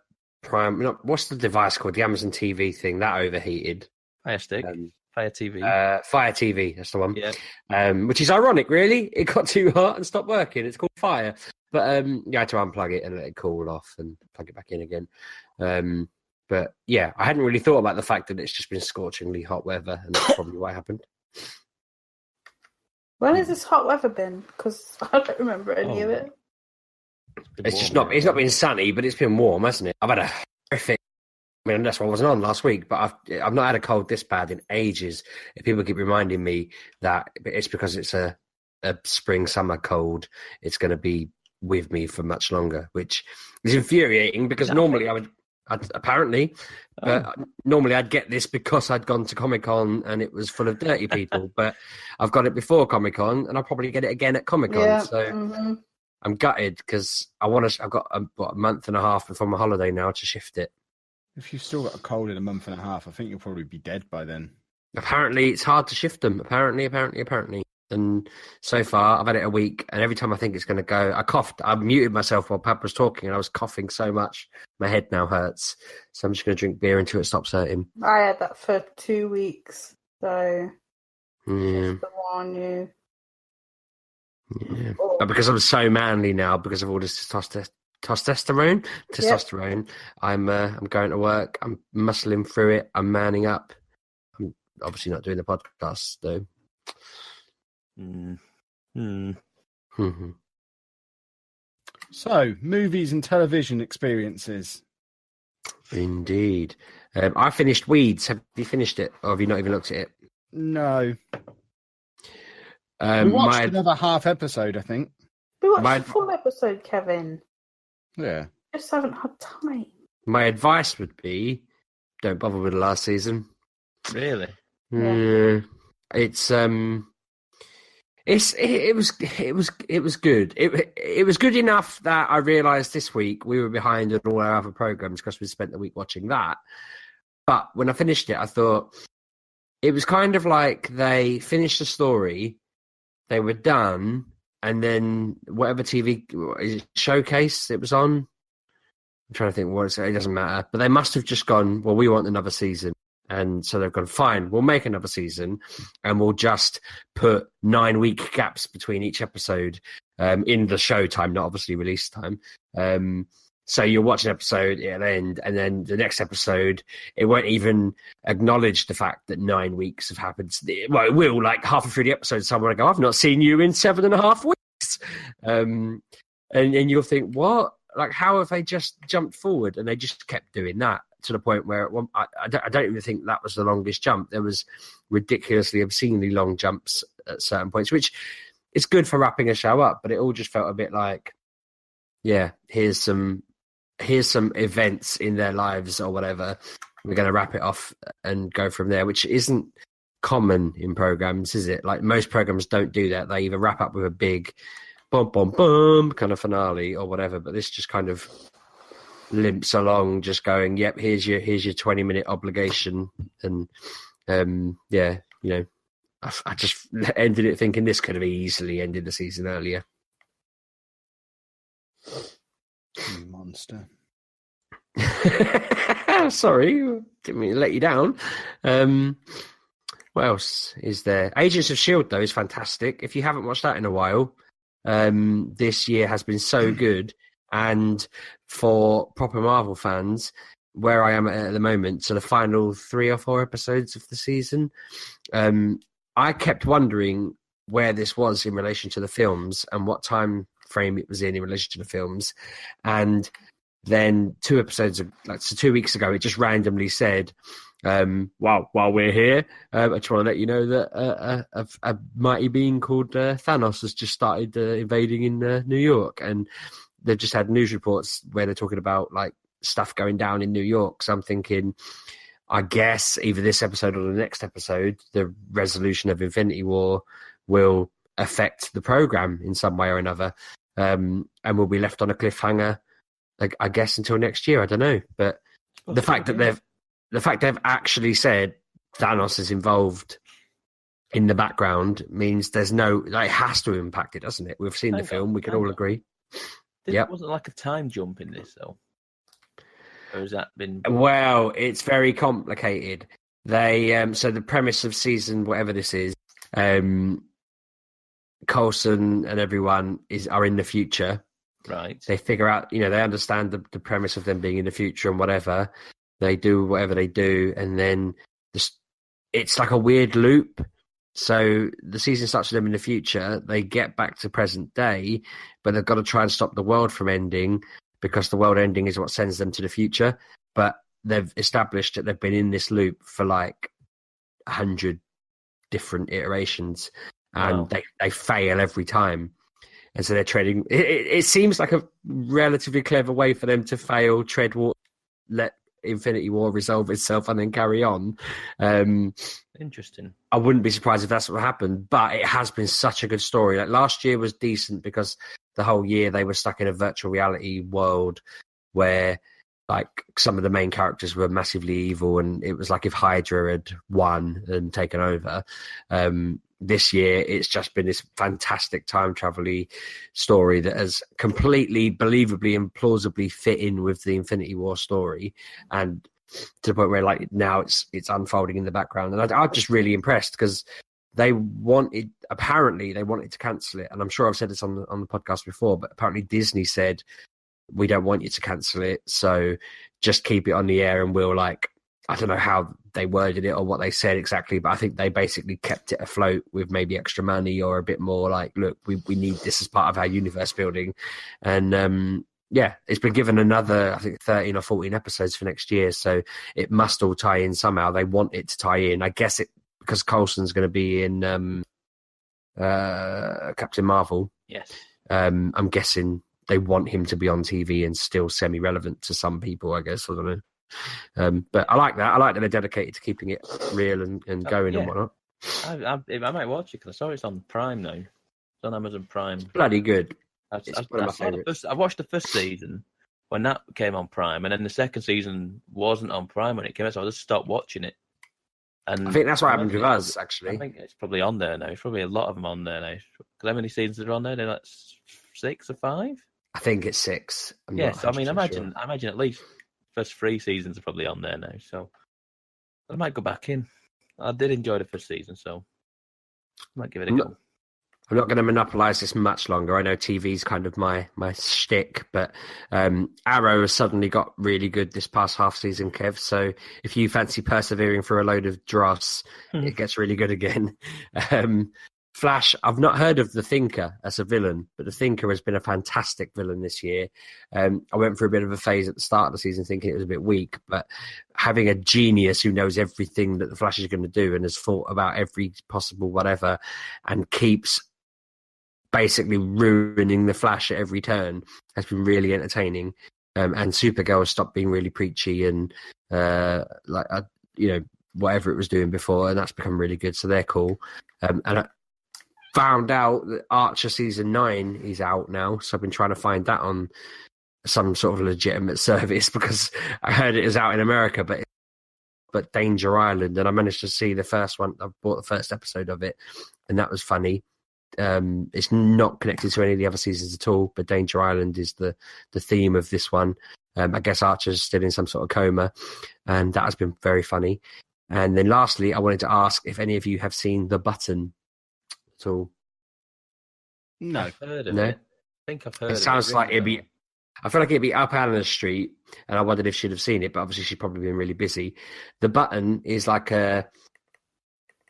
Prime. What's the device called? The Amazon TV thing that overheated. Fire Stick. Fire TV. Fire TV. That's the one. Yeah. Which is ironic, really. It got too hot and stopped working. It's called Fire. But you had to unplug it and let it cool off and plug it back in again. But yeah, I hadn't really thought about the fact that it's just been scorchingly hot weather, and that's probably what happened. When has this hot weather been? Because I don't remember any of it. It's not been sunny, but it's been warm, hasn't it? I've had a horrific. I mean, that's why I wasn't on last week, but I've not had a cold this bad in ages. If people keep reminding me that it's because it's a spring summer cold, it's going to be with me for much longer, which is infuriating because normally normally I'd get this because I'd gone to Comic-Con and it was full of dirty people, but I've got it before Comic-Con and I'll probably get it again at Comic-Con. So I'm gutted because I've got a month and a half before my holiday now to shift it. If you've still got a cold in a month and a half, I think you'll probably be dead by then. Apparently, it's hard to shift them. Apparently. And so far, I've had it a week, and every time I think it's going to go, I coughed. I muted myself while Pab was talking, and I was coughing so much. My head now hurts. So I'm just going to drink beer until it stops hurting. I had that for 2 weeks, so yeah. just to warn you. Yeah. But because I'm so manly now, because of all this testosterone, I'm going to work. I'm muscling through it. I'm manning up. I'm obviously not doing the podcast though. So, movies and television experiences. Indeed. I finished Weeds. Have you finished it, or have you not even looked at it? No. We watched another half episode, I think. We watched the full episode, Kevin. Yeah. Just haven't had time. My advice would be, don't bother with the last season. Really? Yeah. It was good. It was good enough that I realised this week we were behind on all our other programmes because we spent the week watching that. But when I finished it, I thought it was kind of like they finished the story, they were done, and then whatever TV showcase it was on, I'm trying to think what it doesn't matter. But they must have just gone, well, we want another season. And so they've gone, fine, we'll make another season and we'll just put 9-week gaps between each episode in the show time, not obviously release time. So you'll watch an episode, it'll end, and then the next episode, it won't even acknowledge the fact that 9 weeks have happened. Well, it will, like halfway through the episode, someone will go, I've not seen you in 7.5 weeks. And you'll think, what? Like, how have they just jumped forward? And they just kept doing that to the point where I don't even think that was the longest jump. There was ridiculously, obscenely long jumps at certain points, which is good for wrapping a show up, but it all just felt a bit like, yeah, here's some events in their lives or whatever. We're going to wrap it off and go from there, which isn't common in programs, is it? Like most programs don't do that. They either wrap up with a big boom, boom, boom kind of finale or whatever. But this just kind of limps along, just going, yep, here's your 20-minute obligation. And yeah, you know, I just ended it thinking this could have easily ended the season earlier. You monster. Sorry, didn't mean to let you down. What else is there? Agents of S.H.I.E.L.D., though, is fantastic. If you haven't watched that in a while, this year has been so good. And for proper Marvel fans, where I am at the moment, so the final 3 or 4 episodes of the season, I kept wondering where this was in relation to the films and what time frame it was in relation to the films. And then 2 episodes, like so 2 weeks ago, it just randomly said, while we're here, I just want to let you know that a mighty being called Thanos has just started invading in New York. And they've just had news reports where they're talking about like stuff going down in New York. So I'm thinking, I guess either this episode or the next episode, the resolution of Infinity War will affect the program in some way or another. And we'll be left on a cliffhanger, like, I guess, until next year. I don't know. But the fact that they've actually said Thanos is involved in the background means there's no, like, it has to impact it, doesn't it? We've seen the film. We can all agree. It wasn't like a time jump in this, though. Or has that been? Well, it's very complicated. They so the premise of season whatever this is, Coulson and everyone are in the future. Right. They figure out, you know, they understand the premise of them being in the future and whatever. They do whatever they do, and then it's like a weird loop. So the season starts with them in the future. They get back to present day, but they've got to try and stop the world from ending because the world ending is what sends them to the future. But they've established that they've been in this loop for like 100 different iterations, and they fail every time. And so they're treading. It seems like a relatively clever way for them to fail, tread water, let Infinity War resolve itself, and then carry on. Interesting. I wouldn't be surprised if that's what happened, but it has been such a good story. Like last year was decent because the whole year they were stuck in a virtual reality world where like some of the main characters were massively evil, and it was like if Hydra had won and taken over. This year, it's just been this fantastic time travel-y story that has completely, believably and plausibly fit in with the Infinity War story, and to the point where like now it's unfolding in the background. And I'm just really impressed because apparently they wanted to cancel it, and I'm sure I've said this on the podcast before, but apparently Disney said, we don't want you to cancel it, so just keep it on the air, and we'll like, I don't know how they worded it or what they said exactly, but I think they basically kept it afloat with maybe extra money or a bit more like, look, we need this as part of our universe building. And yeah, it's been given another, I think, 13 or 14 episodes for next year, so it must all tie in somehow. They want it to tie in. I guess it because Coulson's going to be in Captain Marvel. Yes. I'm guessing they want him to be on TV and still semi-relevant to some people, I guess. I don't know. But I like that. I like that they're dedicated to keeping it real and going and whatnot. I might watch it because I saw it's on Prime now. It's on Amazon Prime. It's bloody good. It's one of my favourites. I watched the first season when that came on Prime, and then the second season wasn't on Prime when it came out, so I just stopped watching it. And I think that's what happened with us, actually. I think it's probably on there now. There's probably a lot of them on there now. Because how many seasons are on there? They're like 6 or 5? I think it's 6. Yes, I mean, I imagine at least first 3 seasons are probably on there now. So I might go back in. I did enjoy the first season, so I might give it a go. I'm not going to monopolise this much longer. I know TV's kind of my shtick, but Arrow has suddenly got really good this past half season, Kev. So if you fancy persevering through a load of dross, it gets really good again. Flash, I've not heard of the Thinker as a villain, but the Thinker has been a fantastic villain this year. I went through a bit of a phase at the start of the season thinking it was a bit weak, but having a genius who knows everything that the Flash is going to do and has thought about every possible whatever and keeps basically ruining the Flash at every turn has been really entertaining. And Supergirl has stopped being really preachy and whatever it was doing before, and that's become really good. So they're cool. And I found out that Archer season 9 is out now, so I've been trying to find that on some sort of legitimate service because I heard it is out in America, but Danger Island, and I managed to see the first one. I bought the first episode of it, and that was funny. It's not connected to any of the other seasons at all, but Danger Island is the theme of this one. I guess Archer's still in some sort of coma, and that has been very funny. And then lastly, I wanted to ask if any of you have seen The Button at all. No. I've heard of No? it. I think I've heard of it. It sounds like it'd be... I feel like it'd be up Anna's street, and I wondered if she'd have seen it, but obviously she'd probably been really busy. The Button is like a...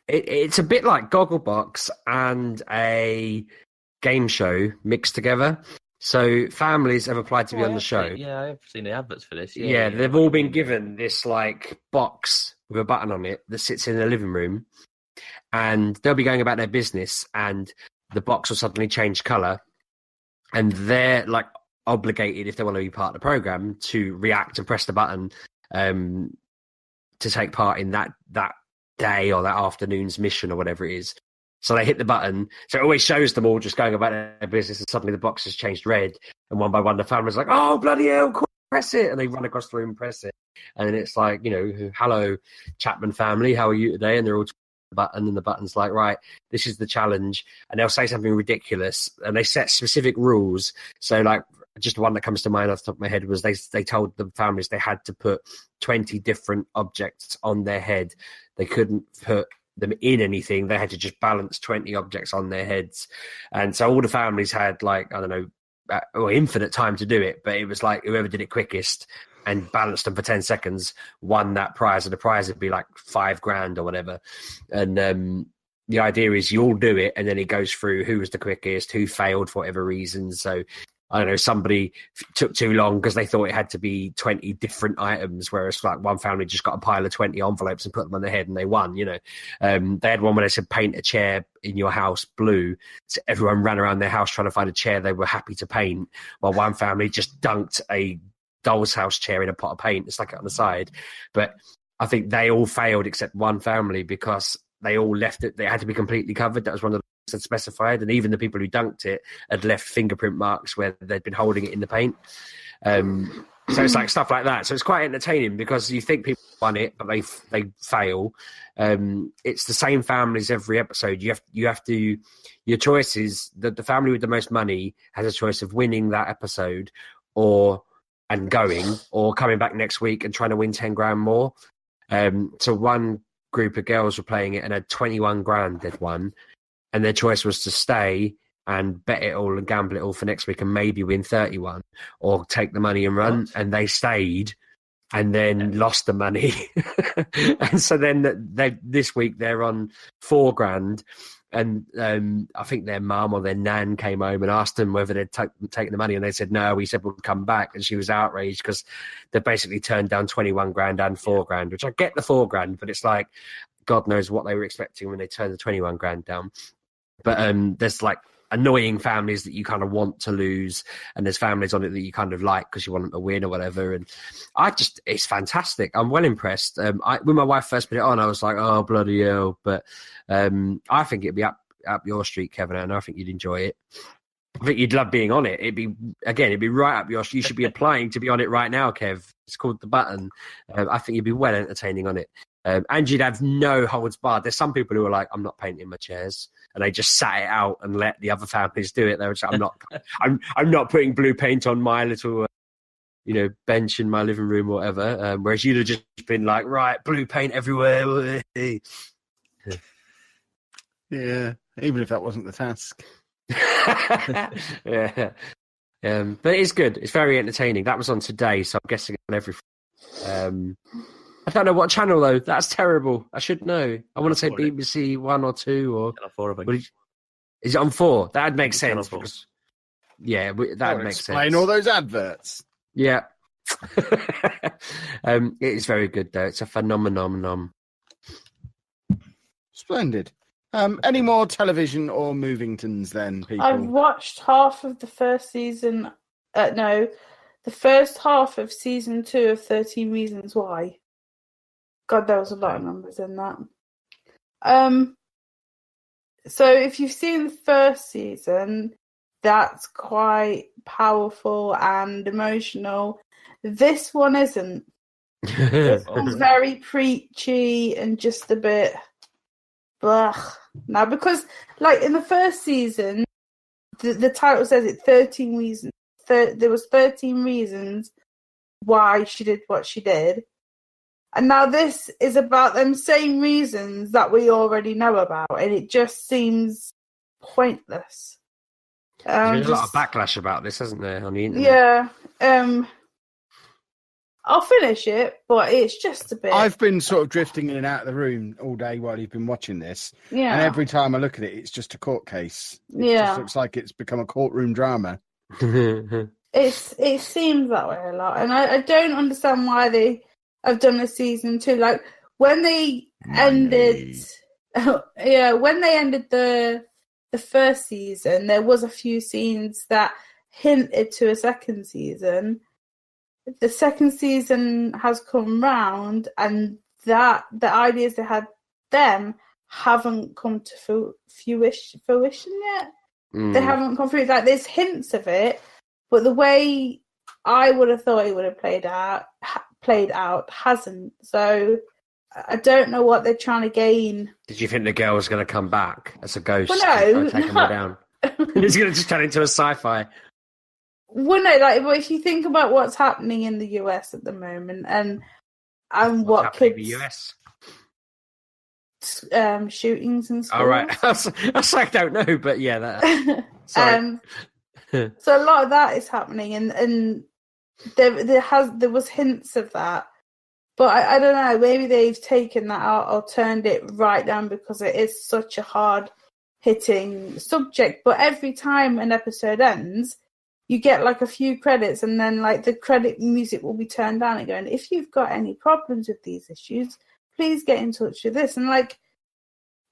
It's a bit like Gogglebox and a game show mixed together. So families have applied to be on the show. Yeah, I've seen the adverts for this. Yeah, they've all been given this like box with a button on it that sits in the living room, and they'll be going about their business, and the box will suddenly change colour, and they're like obligated, if they want to be part of the program, to react and press the button to take part in that day or that afternoon's mission or whatever it is. So they hit the button. So it always shows them all just going about their business, and suddenly the box has changed red, and one by one the family's like, oh, bloody hell, quick, press it. And they run across the room and press it. And it's like, hello, Chapman family, how are you today? And they're all the button, and the button's like, right, this is the challenge. And they'll say something ridiculous, and they set specific rules. So like, just one that comes to mind off the top of my head was they told the families they had to put 20 different objects on their head. They couldn't put them in anything. They had to just balance 20 objects on their heads. And so all the families had infinite time to do it, but it was like whoever did it quickest and balanced them for 10 seconds won that prize, and the prize would be like $5,000 or whatever. And the idea is you all do it, and then it goes through who was the quickest, who failed for whatever reason. So I don't know, somebody took too long because they thought it had to be 20 different items, whereas like one family just got a pile of 20 envelopes and put them on their head and they won, They had one where they said paint a chair in your house blue. So everyone ran around their house trying to find a chair they were happy to paint, while one family just dunked a doll's house chair in a pot of paint and stuck it on the side. But I think they all failed except one family because they all left it. They had to be completely covered. That was one of the had specified, and even the people who dunked it had left fingerprint marks where they'd been holding it in the paint. So it's like stuff like that. So it's quite entertaining because you think people won it, but they fail. It's the same families every episode. You have to. Your choice is that the family with the most money has a choice of winning that episode, or coming back next week and trying to win 10 grand more. So one group of girls were playing it and had 21 grand they'd won. And their choice was to stay and bet it all and gamble it all for next week and maybe win 31, or take the money and run. And they stayed and then lost the money. And so then this week they're on 4 grand. And I think their mum or their nan came home and asked them whether they'd taken the money. And they said, no, we said we'll come back. And she was outraged because they basically turned down 21 grand and 4 grand, which I get the 4 grand, but it's like, God knows what they were expecting when they turned the 21 grand down. But there's like annoying families that you kind of want to lose, and there's families on it that you kind of like because you want them to win or whatever. And it's fantastic. I'm well impressed. When my wife first put it on, I was like, oh, bloody hell. But I think it'd be up your street, Kevin, and I think you'd enjoy it. I think you'd love being on it. It'd be right up your street. You should be applying to be on it right now, Kev. It's called The Button. I think you'd be well entertaining on it. And you'd have no holds barred. There's some people who are like, I'm not painting my chairs, and they just sat it out and let the other families do it. They were just, I'm not putting blue paint on my little, bench in my living room or whatever. Whereas you'd have just been like, right, blue paint everywhere. Yeah. even if that wasn't the task. Yeah. But it's good. It's very entertaining. That was on today, so I'm guessing on every. I don't know what channel though. That's terrible. I should know. I want to say BBC 1 or 2 or Channel 4, I think. Is it on 4? That'd make Channel sense 4. because that'd make sense. Explain all those adverts. Yeah. It is very good though. It's a phenomenon. Splendid. Any more television or Movingtons then, people? I've watched half of the first season. The first half of season 2 of 13 Reasons Why. God, there was a lot of numbers in that. So if you've seen the first season, that's quite powerful and emotional. This one isn't. This one's very preachy and just a bit blah. Now, because like in the first season, the title says it 13 reasons. There was 13 reasons why she did what she did. And now this is about them same reasons that we already know about, and it just seems pointless. There's a lot of backlash about this, hasn't there, on the internet? Yeah. I'll finish it, but it's just a bit. I've been sort of drifting in and out of the room all day while you've been watching this. Yeah. And every time I look at it, it's just a court case. It just looks like it's become a courtroom drama. It seems that way a lot, and I don't understand why they have done a season 2. Like when they ended, when they ended the first season, there was a few scenes that hinted to a second season. The second season has come round, and that the ideas they had then haven't come to fruition yet. They haven't come through. Like there's hints of it, but the way I would have thought it would have played out hasn't. So I don't know what they're trying to gain. Did you think the girl was going to come back as a ghost? Well, no, taking her down. It's going to just turn into a sci-fi. Well, no, like if you think about what's happening in the US at the moment, and what could the US shootings and stuff. All right, I don't know, but yeah, that. Sorry. So a lot of that is happening, and there was hints of that, but I don't know. Maybe they've taken that out or turned it right down because it is such a hard hitting subject. But every time an episode ends, you get like a few credits, and then like the credit music will be turned down and going, if you've got any problems with these issues, please get in touch with this. And like,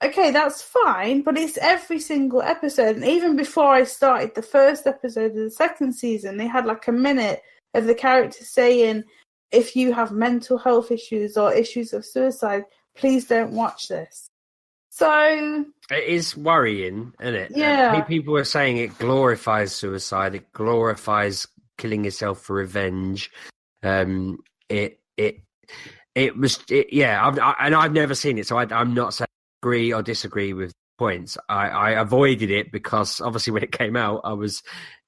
okay, that's fine, but it's every single episode. And even before I started the first episode of the second season, they had like a minute of the character saying, if you have mental health issues or issues of suicide, please don't watch this. So it is worrying, isn't it? Yeah. People are saying it glorifies suicide. It glorifies killing yourself for revenge. And I've never seen it, so I'm not saying agree or disagree with points. I avoided it because obviously when it came out, I was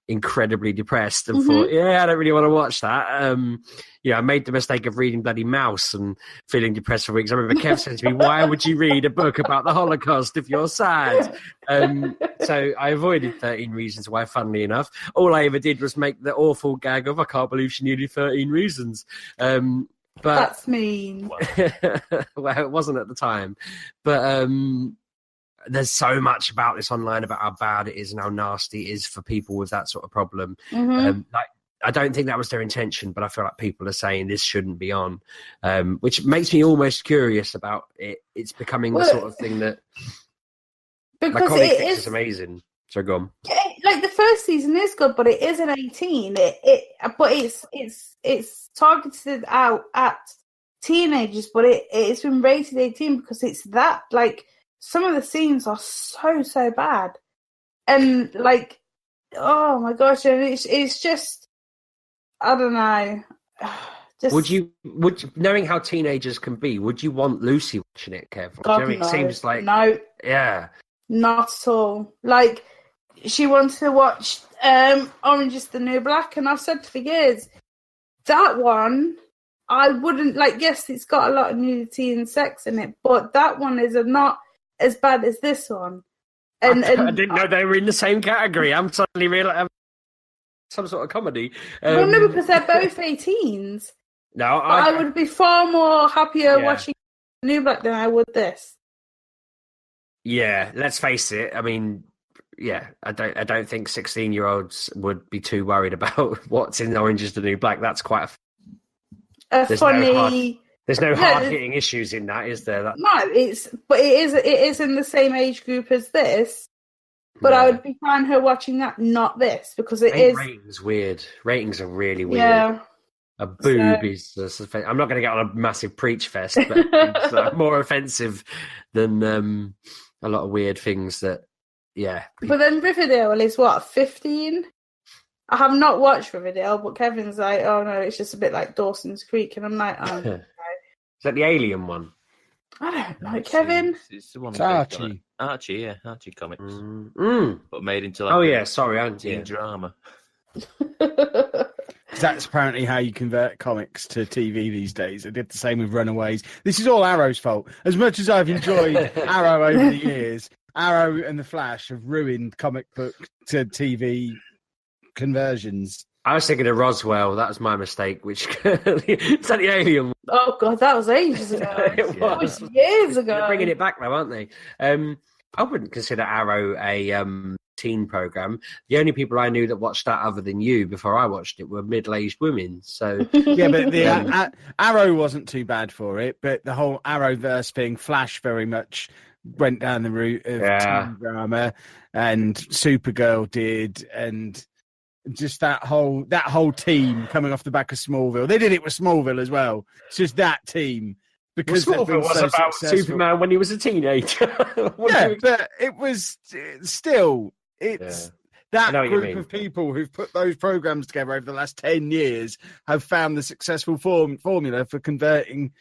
incredibly depressed and thought, I don't really want to watch that. I made the mistake of reading bloody Mouse and feeling depressed for weeks. I remember Kev saying to me, why would you read a book about the Holocaust if you're sad? So I avoided 13 Reasons Why, funnily enough. All I ever did was make the awful gag of, I can't believe she needed 13 reasons. But that's mean. Well, it wasn't at the time. But there's so much about this online about how bad it is and how nasty it is for people with that sort of problem. I don't think that was their intention, but I feel like people are saying this shouldn't be on, which makes me almost curious about it. It's becoming the sort of thing that because it is amazing. So go on. Like the first season is good, but it is an 18. But it's targeted out at teenagers, but it's been rated 18 because it's that like some of the scenes are so bad, and like oh my gosh, and it's just. I don't know. Would you, knowing how teenagers can be, would you want Lucy watching it, Kev? God, It seems like no, yeah, not at all. Like she wants to watch Orange Is the New Black, and I've said for years that one I wouldn't like. Yes, it's got a lot of nudity and sex in it, but that one is not as bad as this one. And I didn't know they were in the same category. I'm suddenly realizing some sort of comedy. well, no, because they're both 18s. No, But I would be far more happier watching New Black than I would this. Yeah, let's face it. I mean, yeah, I don't think 16-year-olds would be too worried about what's in Orange is the New Black. That's quite There's no hard-hitting issues in that, is there? No, it is in the same age group as this. But I would be fine her watching that, not this, because it is. Ratings weird. Ratings are really weird. Yeah. A boob is. I'm not going to get on a massive preach fest, but it's more offensive than a lot of weird things that. Yeah. But then Riverdale is what, 15? I have not watched Riverdale, but Kevin's like, oh no, it's just a bit like Dawson's Creek, and I'm like, oh. Is that the alien one? I don't know, Kevin. It's the one. It's Archie. Archie comics, but made into teen drama. That's apparently how you convert comics to TV these days. I did the same with Runaways. This is all Arrow's fault. As much as I've enjoyed Arrow over the years, Arrow and the Flash have ruined comic book to TV conversions. I was thinking of Roswell. That was my mistake. Which is that the alien? Oh god, that was ages ago. It was years ago. They're bringing it back now, aren't they? I wouldn't consider Arrow a teen program. The only people I knew that watched that, other than you, before I watched it, were middle-aged women. So yeah, but the Arrow wasn't too bad for it. But the whole Arrowverse thing, Flash very much went down the route of teen drama, and Supergirl did, and just that whole team coming off the back of Smallville. They did it with Smallville as well. It's just that team. Because Smallville was so about successful. Superman when he was a teenager. But it was still, that group of people who've put those programs together over the last 10 years have found the successful formula for converting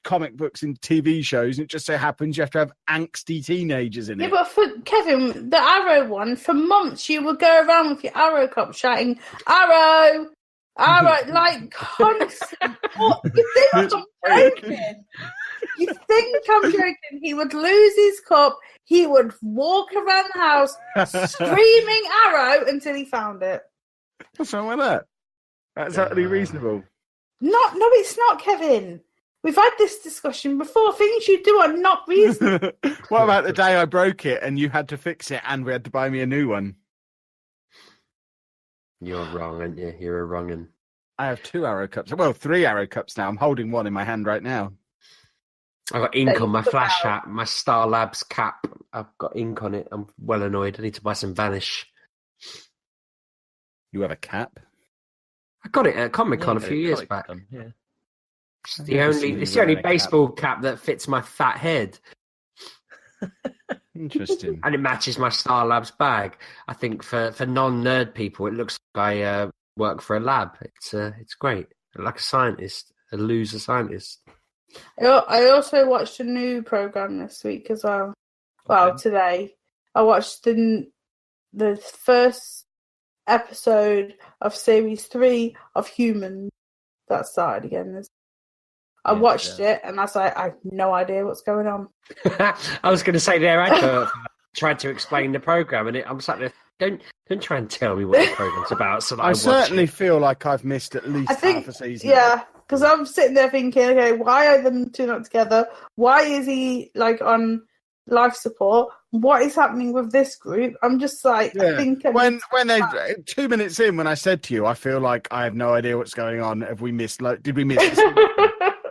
comic books into TV shows. And it just so happens you have to have angsty teenagers in it. Yeah, but for Kevin, the Arrow one, for months you would go around with your Arrow cup shouting, Arrow! Like constant. You think I'm joking? You think I'm joking? He would lose his cup. He would walk around the house screaming Arrow until he found it. What's wrong with that? That's utterly reasonable. No, it's not, Kevin. We've had this discussion before. Things you do are not reasonable. What about the day I broke it and you had to fix it and we had to buy me a new one? You're wrong, aren't you? You're a wrong'un. I have 2 Arrow cups. Well, 3 Arrow cups now. I'm holding one in my hand right now. I've got ink on my Flash hat, my Star Labs cap. I've got ink on it. I'm well annoyed. I need to buy some Vanish. You have a cap? I got it at Comic-Con a few years back. Yeah. It's the only baseball cap that fits my fat head. Interesting. And it matches my Star Labs bag. I think for non-nerd people, it looks like I work for a lab. It's great. Like a scientist, a loser scientist. I also watched a new program this week as well. Well, today I watched the first episode of series 3 of Humans that started again. I watched it and I was like, I have no idea what's going on. I was going to say their advert tried to explain the program, and I'm sat there. Don't try and tell me what the program's about. So that I certainly feel like I've missed at least half a season. Yeah, because I'm sitting there thinking, okay, why are them two not together? Why is he like on life support? What is happening with this group? I'm just like, I think when they 2 minutes in, when I said to you, I feel like I have no idea what's going on. Have we missed? Did we miss?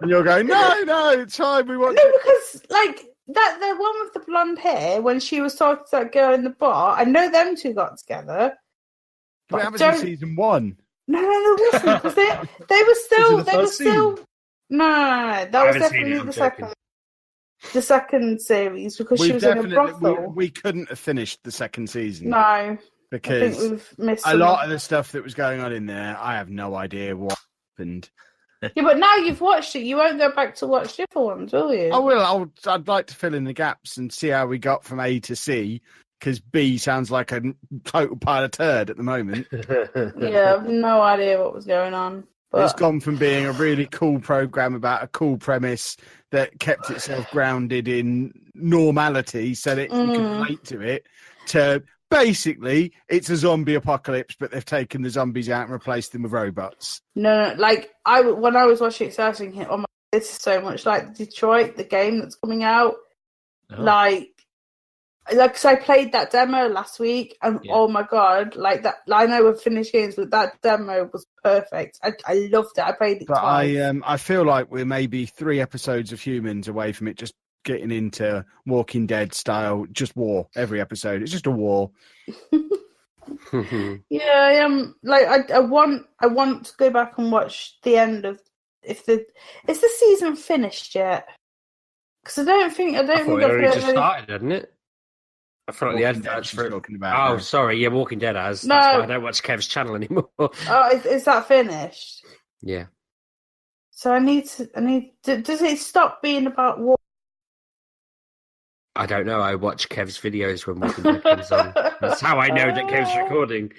And you're going, no, it's fine. We want. No, because like that, the one with the blonde hair, when she was talking to that girl in the bar, I know them two got together. But that was in season 1. No, listen, because they were still. No. That was definitely the second series because she was in a brothel. We couldn't have finished the second season. No, because I think we've missed a lot of the stuff that was going on in there. I have no idea what happened. Yeah, but now you've watched it, you won't go back to watch the other ones, will you? I will. I'd like to fill in the gaps and see how we got from A to C, because B sounds like a total pile of turd at the moment. Yeah, I've no idea what was going on. It's gone from being a really cool program about a cool premise that kept itself grounded in normality so that you can relate to it, to basically it's a zombie apocalypse, but they've taken the zombies out and replaced them with robots. No, like when I was watching it, I was thinking, oh my, this is so much like Detroit, the game that's coming out. Oh. Like, because I played that demo last week, and oh my god, like that. I know we've finished games, but that demo was perfect. I loved it. I played it twice. I feel like we're maybe 3 episodes of Humans away from it just getting into Walking Dead style, just war every episode. It's just a war. Yeah, I am. Like, I want to go back and watch the end of is the season finished yet? Because I don't think I thought it already just started, hadn't it? I feel like the Walking Dead adverts she's for it. talking about. Oh, now. sorry. Yeah, Walking Dead has. No. That's why I don't watch Kev's channel anymore. Oh, is that finished? Yeah. So I need to. Does it stop being about war? I don't know. I watch Kev's videos when Walking Dead comes on. That's how I know that Kev's recording.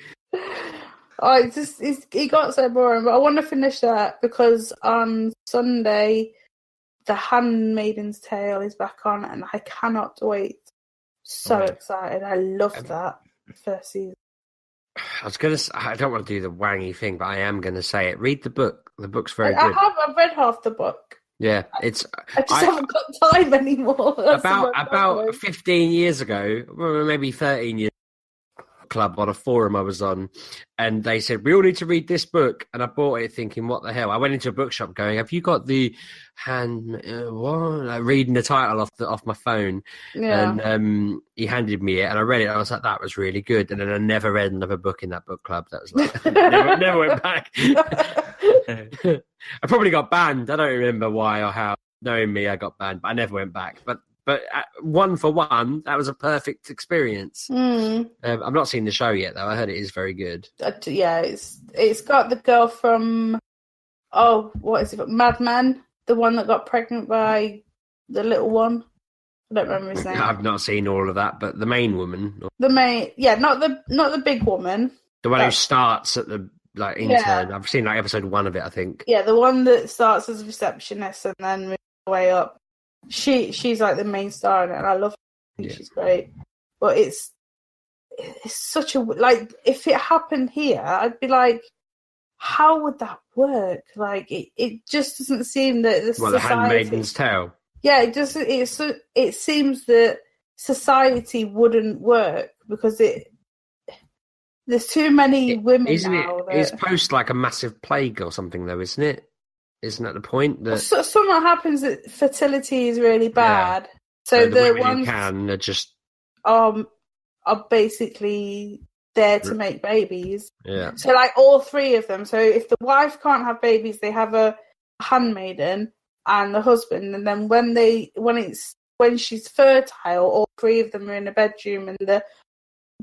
Oh, it got so boring. But I want to finish that because on Sunday, The Handmaid's Tale is back on, and I cannot wait. So excited! I loved that first season. I was gonna. I don't want to do the wangy thing, but I am gonna say it. Read the book. The book's very good. I've read half the book. Yeah, it's. I just haven't got time anymore. About 15 years ago, well, maybe 13 years. Club on a forum I was on, and they said we all need to read this book, and I bought it thinking, what the hell? I went into a bookshop going, have you got the what? Like, reading the title off my phone. Yeah. And he handed me it, and I read it, and I was like, that was really good. And then I never read another book in that book club. That was like never went back. I probably got banned. I don't remember why or how. Knowing me, I got banned, but I never went back. But one for one, that was a perfect experience. I've not seen the show yet, though. I heard it is very good. Yeah, it's got the girl from what is it? Mad Men, the one that got pregnant by the little one. I don't remember his name. I've not seen all of that, but the main woman, not the big woman, the one who starts at the intern. Yeah. I've seen episode 1 of it, I think. Yeah, the one that starts as a receptionist and then moves her way up. She's like the main star in it, and I love her. Yeah. She's great. But it's such a if it happened here, I'd be like, how would that work? Like it just doesn't seem that the society... The Handmaid's Tale. Yeah, it seems that society wouldn't work because there's too many women isn't now. It's post a massive plague or something, though, isn't it? Isn't that the point? That something happens that fertility is really bad. Yeah. So the ones are just are basically there to make babies. Yeah. So all 3 of them. So if the wife can't have babies, they have a handmaiden and the husband, and then when she's fertile, all 3 of them are in a bedroom, and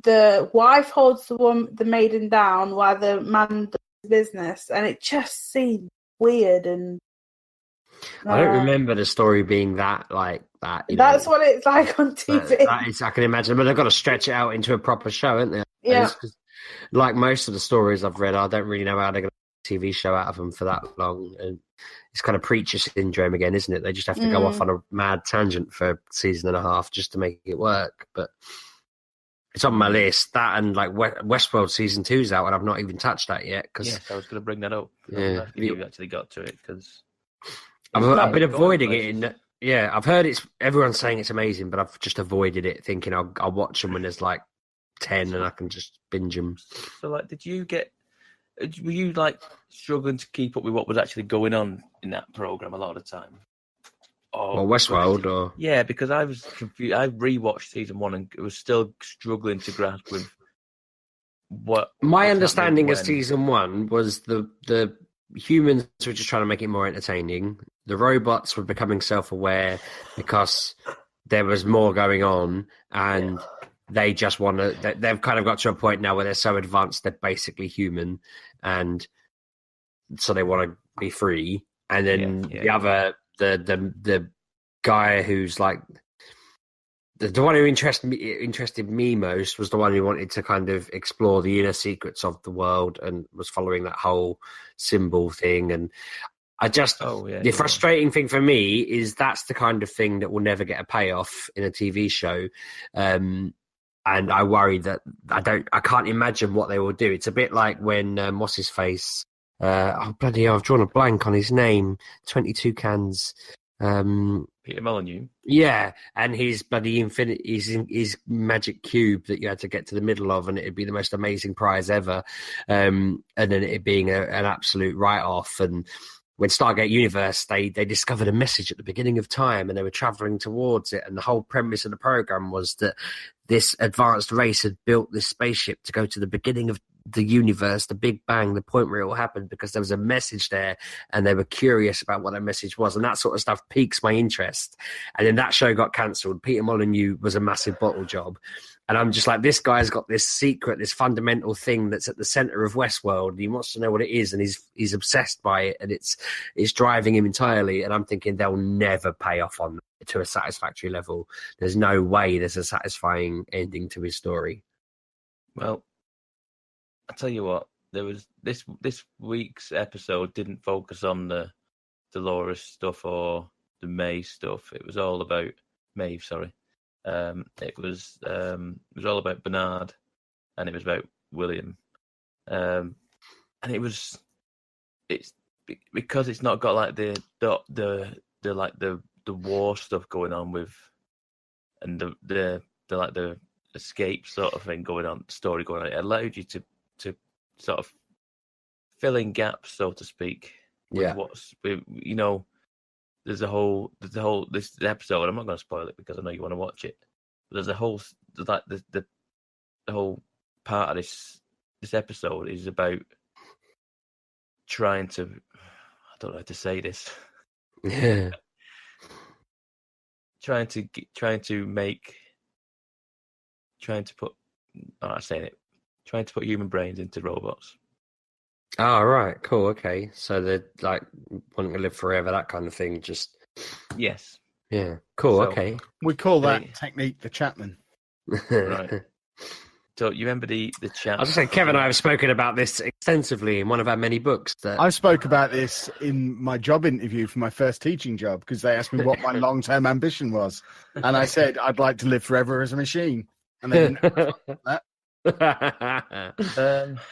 the wife holds the maiden down while the man does business, and it just seems weird. And I don't remember the story being that that. That's what it's like on TV. That is, I can imagine, but they've got to stretch it out into a proper show, haven't they? Yeah. Like most of the stories I've read, I don't really know how they're going to make a TV show out of them for that long. And it's kind of preacher syndrome again, isn't it? They just have to go off on a mad tangent for a season and a half just to make it work. But it's on my list. That and Westworld season 2's out, and I've not even touched that yet. Yes, I was going to bring that up. Yeah, you actually got to it because I've been avoiding it. I've heard everyone's saying it's amazing, but I've just avoided it, thinking I'll watch them when there's 10 and I can just binge them. So, were you struggling to keep up with what was actually going on in that program a lot of the time? Or Westworld, or yeah, because I was confused. I rewatched season 1 and was still struggling to grasp with what. My understanding of season 1 was the humans were just trying to make it more entertaining. The robots were becoming self-aware because there was more going on, and they just want to. They've kind of got to a point now where they're so advanced they're basically human, and so they want to be free. And then the other, the guy who's the one who interested me most was the one who wanted to kind of explore the inner secrets of the world and was following that whole symbol thing. And the frustrating thing for me is that's the kind of thing that will never get a payoff in a TV show. And I worry that I can't imagine what they will do. It's a bit like when what's his face? Bloody hell, I've drawn a blank on his name. 22 cans. Peter Molyneux. Yeah, and his bloody his magic cube that you had to get to the middle of, and it'd be the most amazing prize ever. And then it being an absolute write-off. And when Stargate Universe, they discovered a message at the beginning of time, and they were traveling towards it. And the whole premise of the program was that this advanced race had built this spaceship to go to the beginning of the universe, the Big Bang, the point where it all happened, because there was a message there and they were curious about what that message was. And that sort of stuff piques my interest. And then that show got cancelled. Peter Molyneux was a massive bottle job. And I'm just like, this guy's got this secret, this fundamental thing that's at the center of Westworld. And he wants to know what it is, and he's obsessed by it, and it's driving him entirely. And I'm thinking they'll never pay off on it to a satisfactory level. There's no way there's a satisfying ending to his story. Well, I'll tell you what, there was this week's episode didn't focus on the Dolores stuff or the Maeve stuff. It was all about Maeve, sorry. It was all about Bernard, and it was about William. And it's because it's not got like the war stuff going on with, and the escape sort of thing going on, story going on. It allowed you to sort of fill in gaps, so to speak. Yeah. There's a whole this episode. I'm not going to spoil it because I know you want to watch it. But there's a whole the whole part of this episode is about trying to. I don't know how to say this. Yeah. Trying to put human brains into robots. Oh, right. Cool. Okay. So they're like wanting to live forever, that kind of thing. Just. Yes. Yeah. Cool. So, okay. We call that technique the Chapman. Right. So you remember the chat? I was going to say, Kev and I have spoken about this extensively in one of our many books. I spoke about this in my job interview for my first teaching job, because they asked me what my long-term ambition was. And I said, I'd like to live forever as a machine. And they didn't that.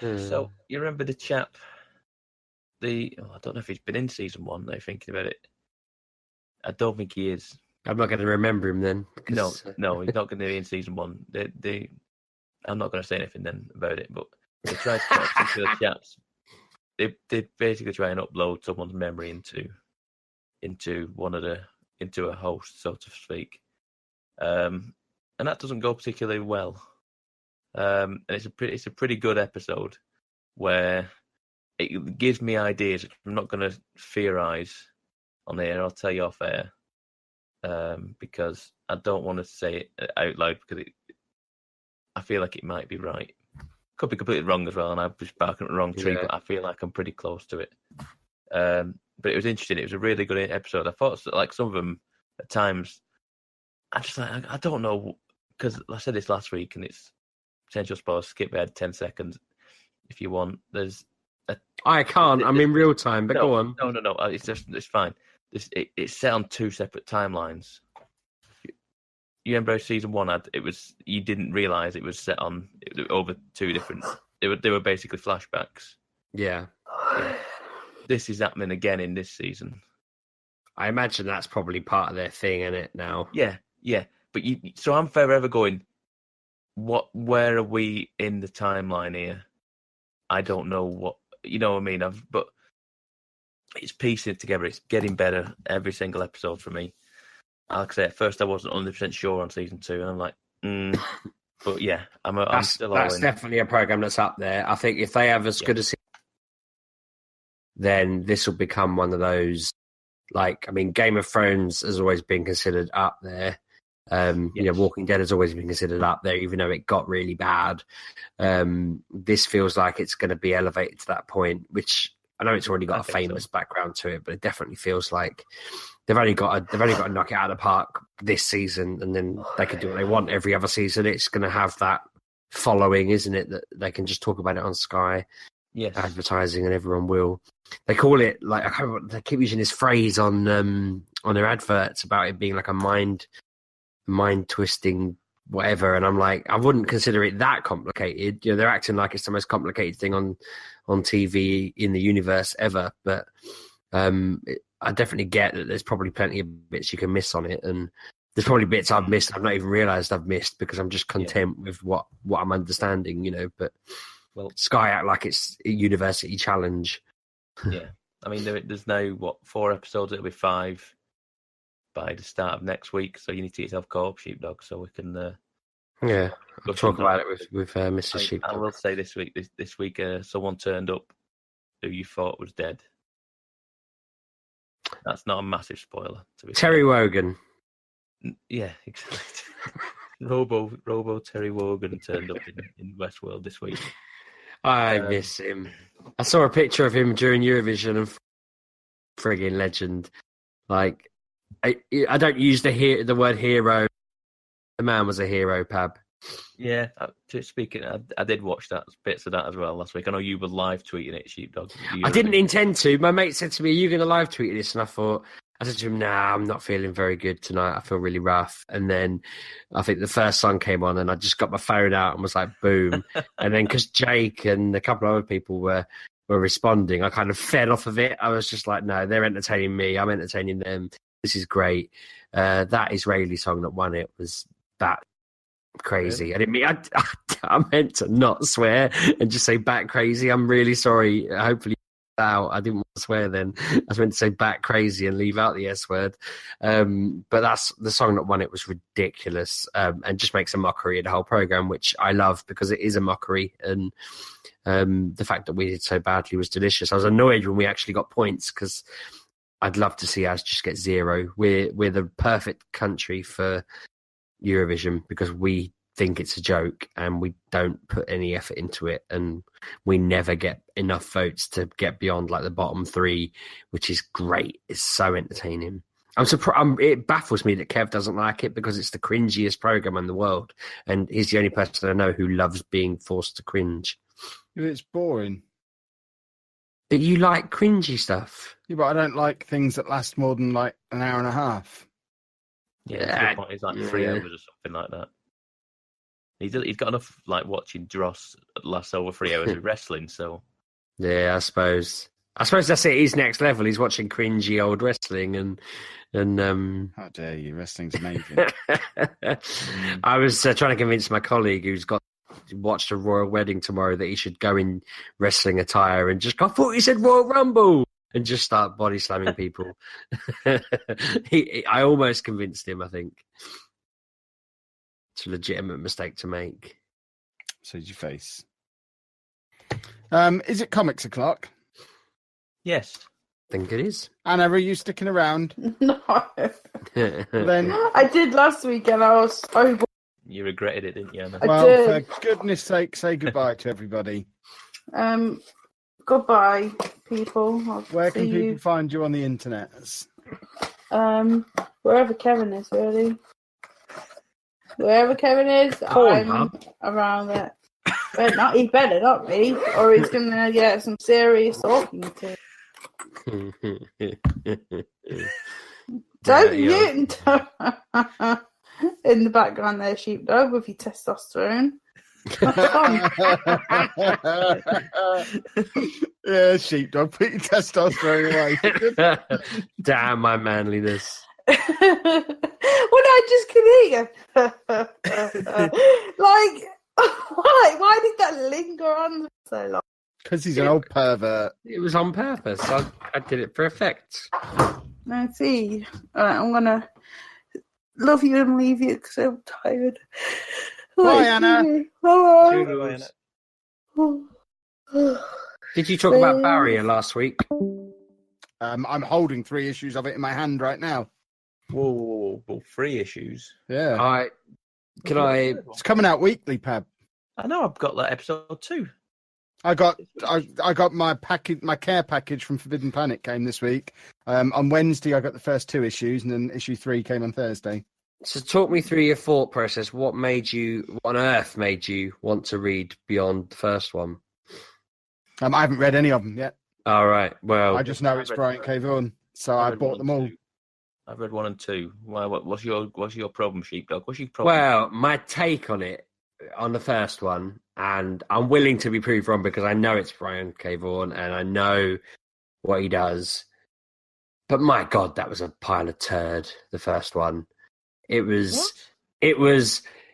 So you remember the chap? I don't know if he's been in season 1. They're thinking about it. I don't think he is. I'm not going to remember him then. No, he's not going to be in season 1. I'm not going to say anything then about it. But they try to talk to the chaps. They basically try and upload someone's memory into a host, so to speak. And that doesn't go particularly well. And it's a pretty good episode where it gives me ideas. I'm not going to theorize on the air. I'll tell you off air, because I don't want to say it out loud, because I feel like it might be right. Could be completely wrong as well, and I'm just barking at the wrong tree. Yeah. But I feel like I'm pretty close to it. But it was interesting. It was a really good episode. I thought like some of them at times, I don't know, because I said this last week, and it's potential spoilers. Skip ahead 10 seconds if you want. I can't. I'm in real time, but go on. No. It's fine. It's set on 2 separate timelines. You remember season 1 you didn't realise it was set on over 2 different. They were basically flashbacks. Yeah. This is happening again in this season. I imagine that's probably part of their thing, isn't it? Now. Yeah. But so I'm forever going, where are we in the timeline here? I don't know what, you know what I mean? But it's piecing it together. It's getting better every single episode for me. Like I say, at first I wasn't 100% sure on season 2, and I'm like, but yeah, I'm still all in. That's definitely a program that's up there. I think if they have as good as, then this will become one of those. Like, I mean, Game of Thrones has always been considered up there. Walking Dead has always been considered up there, even though it got really bad. This feels like it's going to be elevated to that point, which I know it's already got a famous background to it, but it definitely feels like they've only got to knock it out of the park this season, and then they can do what they want every other season. It's going to have that following, isn't it? That they can just talk about it on Sky, advertising, and everyone will. They call it like they keep using this phrase on their adverts about it being like a mind twisting whatever, and I'm like, I wouldn't consider it that complicated. They're acting like it's the most complicated thing on TV in the universe ever, but I definitely get that there's probably plenty of bits you can miss on it, and there's probably bits I've missed I've not even realised I've missed because I'm just content with what I'm understanding, but Sky act like it's a university challenge. Yeah, I mean there's now 4 episodes, it'll be 5 by the start of next week, so you need to get yourself caught up, Sheepdog, so we can we'll talk about it with Mrs. Sheepdog. I will say this week someone turned up who you thought was dead. That's not a massive spoiler, to be Terry Wogan. Yeah, exactly. Robo Terry Wogan turned up in Westworld this week. I miss him. I saw a picture of him during Eurovision, and friggin' legend. Like, I don't use the word hero. The man was a hero, Pab. Yeah, speaking, I did watch bits of that as well last week. I know you were live tweeting it, Sheepdog. I didn't intend to. My mate said to me, "Are you going to live tweet this?" And I said to him, "Nah, I'm not feeling very good tonight. I feel really rough." And then I think the first song came on, and I just got my phone out and was like, "Boom!" And then because Jake and a couple of other people were responding, I kind of fell off of it. I was just like, "No, they're entertaining me. I'm entertaining them. This is great." That Israeli song that won it was that crazy. Really? I didn't mean I meant to not swear and just say bat crazy. I'm really sorry. Hopefully out. I didn't want to swear then. I was meant to say bat crazy and leave out the S word. But that's the song that won it was ridiculous, and just makes a mockery of the whole program, which I love because it is a mockery. And the fact that we did so badly was delicious. I was annoyed when we actually got points because I'd love to see us just get 0. We're the perfect country for Eurovision because we think it's a joke and we don't put any effort into it, and we never get enough votes to get beyond like the bottom 3, which is great. It's so entertaining. I'm surprised. It baffles me that Kev doesn't like it because it's the cringiest program in the world, and he's the only person I know who loves being forced to cringe. It's boring. But you like cringy stuff. Yeah, but I don't like things that last more than like an hour and a half. Yeah, it's like 3 hours or something like that. He's got enough like watching Dross last over 3 hours of wrestling, so yeah, I suppose that's it. He's next level. He's watching cringy old wrestling and how dare you? Wrestling's amazing. I was trying to convince my colleague who's watched a royal wedding tomorrow that he should go in wrestling attire and just go, I thought you said Royal Rumble, and just start body slamming people. I almost convinced him, I think. It's a legitimate mistake to make. So did your face. Is it Comics O'Clock? Yes. I think it is. Anna, are you sticking around? No. Then I did last week and I was so bored. You regretted it, didn't you, Anna? Well, did. for goodness sake, say goodbye to everybody. Goodbye, people. Where can people find you on the internet? Wherever Kevin is, really. Wherever Kevin is, I'm around there. But he better not be, or he's gonna get some serious talking to. Don't mute in the background there, Sheepdog, with your testosterone. Yeah, Sheepdog, put your testosterone away. Damn my manliness. Well, I just can hear you. Like, why did that linger on so long? Because he's an old pervert. It was on purpose. I did it for effect. I see. All right, I'm gonna love you and leave you because I'm tired. Bye, Anna. Bye. Did you talk about Barrier last week? I'm holding 3 issues of it in my hand right now. Whoa. 3 issues? Yeah. It's coming out weekly, Pab. I know, I've got that episode 2. I got my package, my care package from Forbidden Planet came this week. On Wednesday, I got the first 2 issues, and then issue 3 came on Thursday. So talk me through your thought process. What on earth made you want to read beyond the first one? I haven't read any of them yet. All right. Well, I just know it's Brian K. Vaughan, so I bought them all. I've read 1 and 2. What's your problem, Sheepdog? What's your problem? Well, my take on it, on the first one, and I'm willing to be proved wrong because I know it's Brian K. Vaughan and I know what he does. But my God, that was a pile of turd, the first one. It was,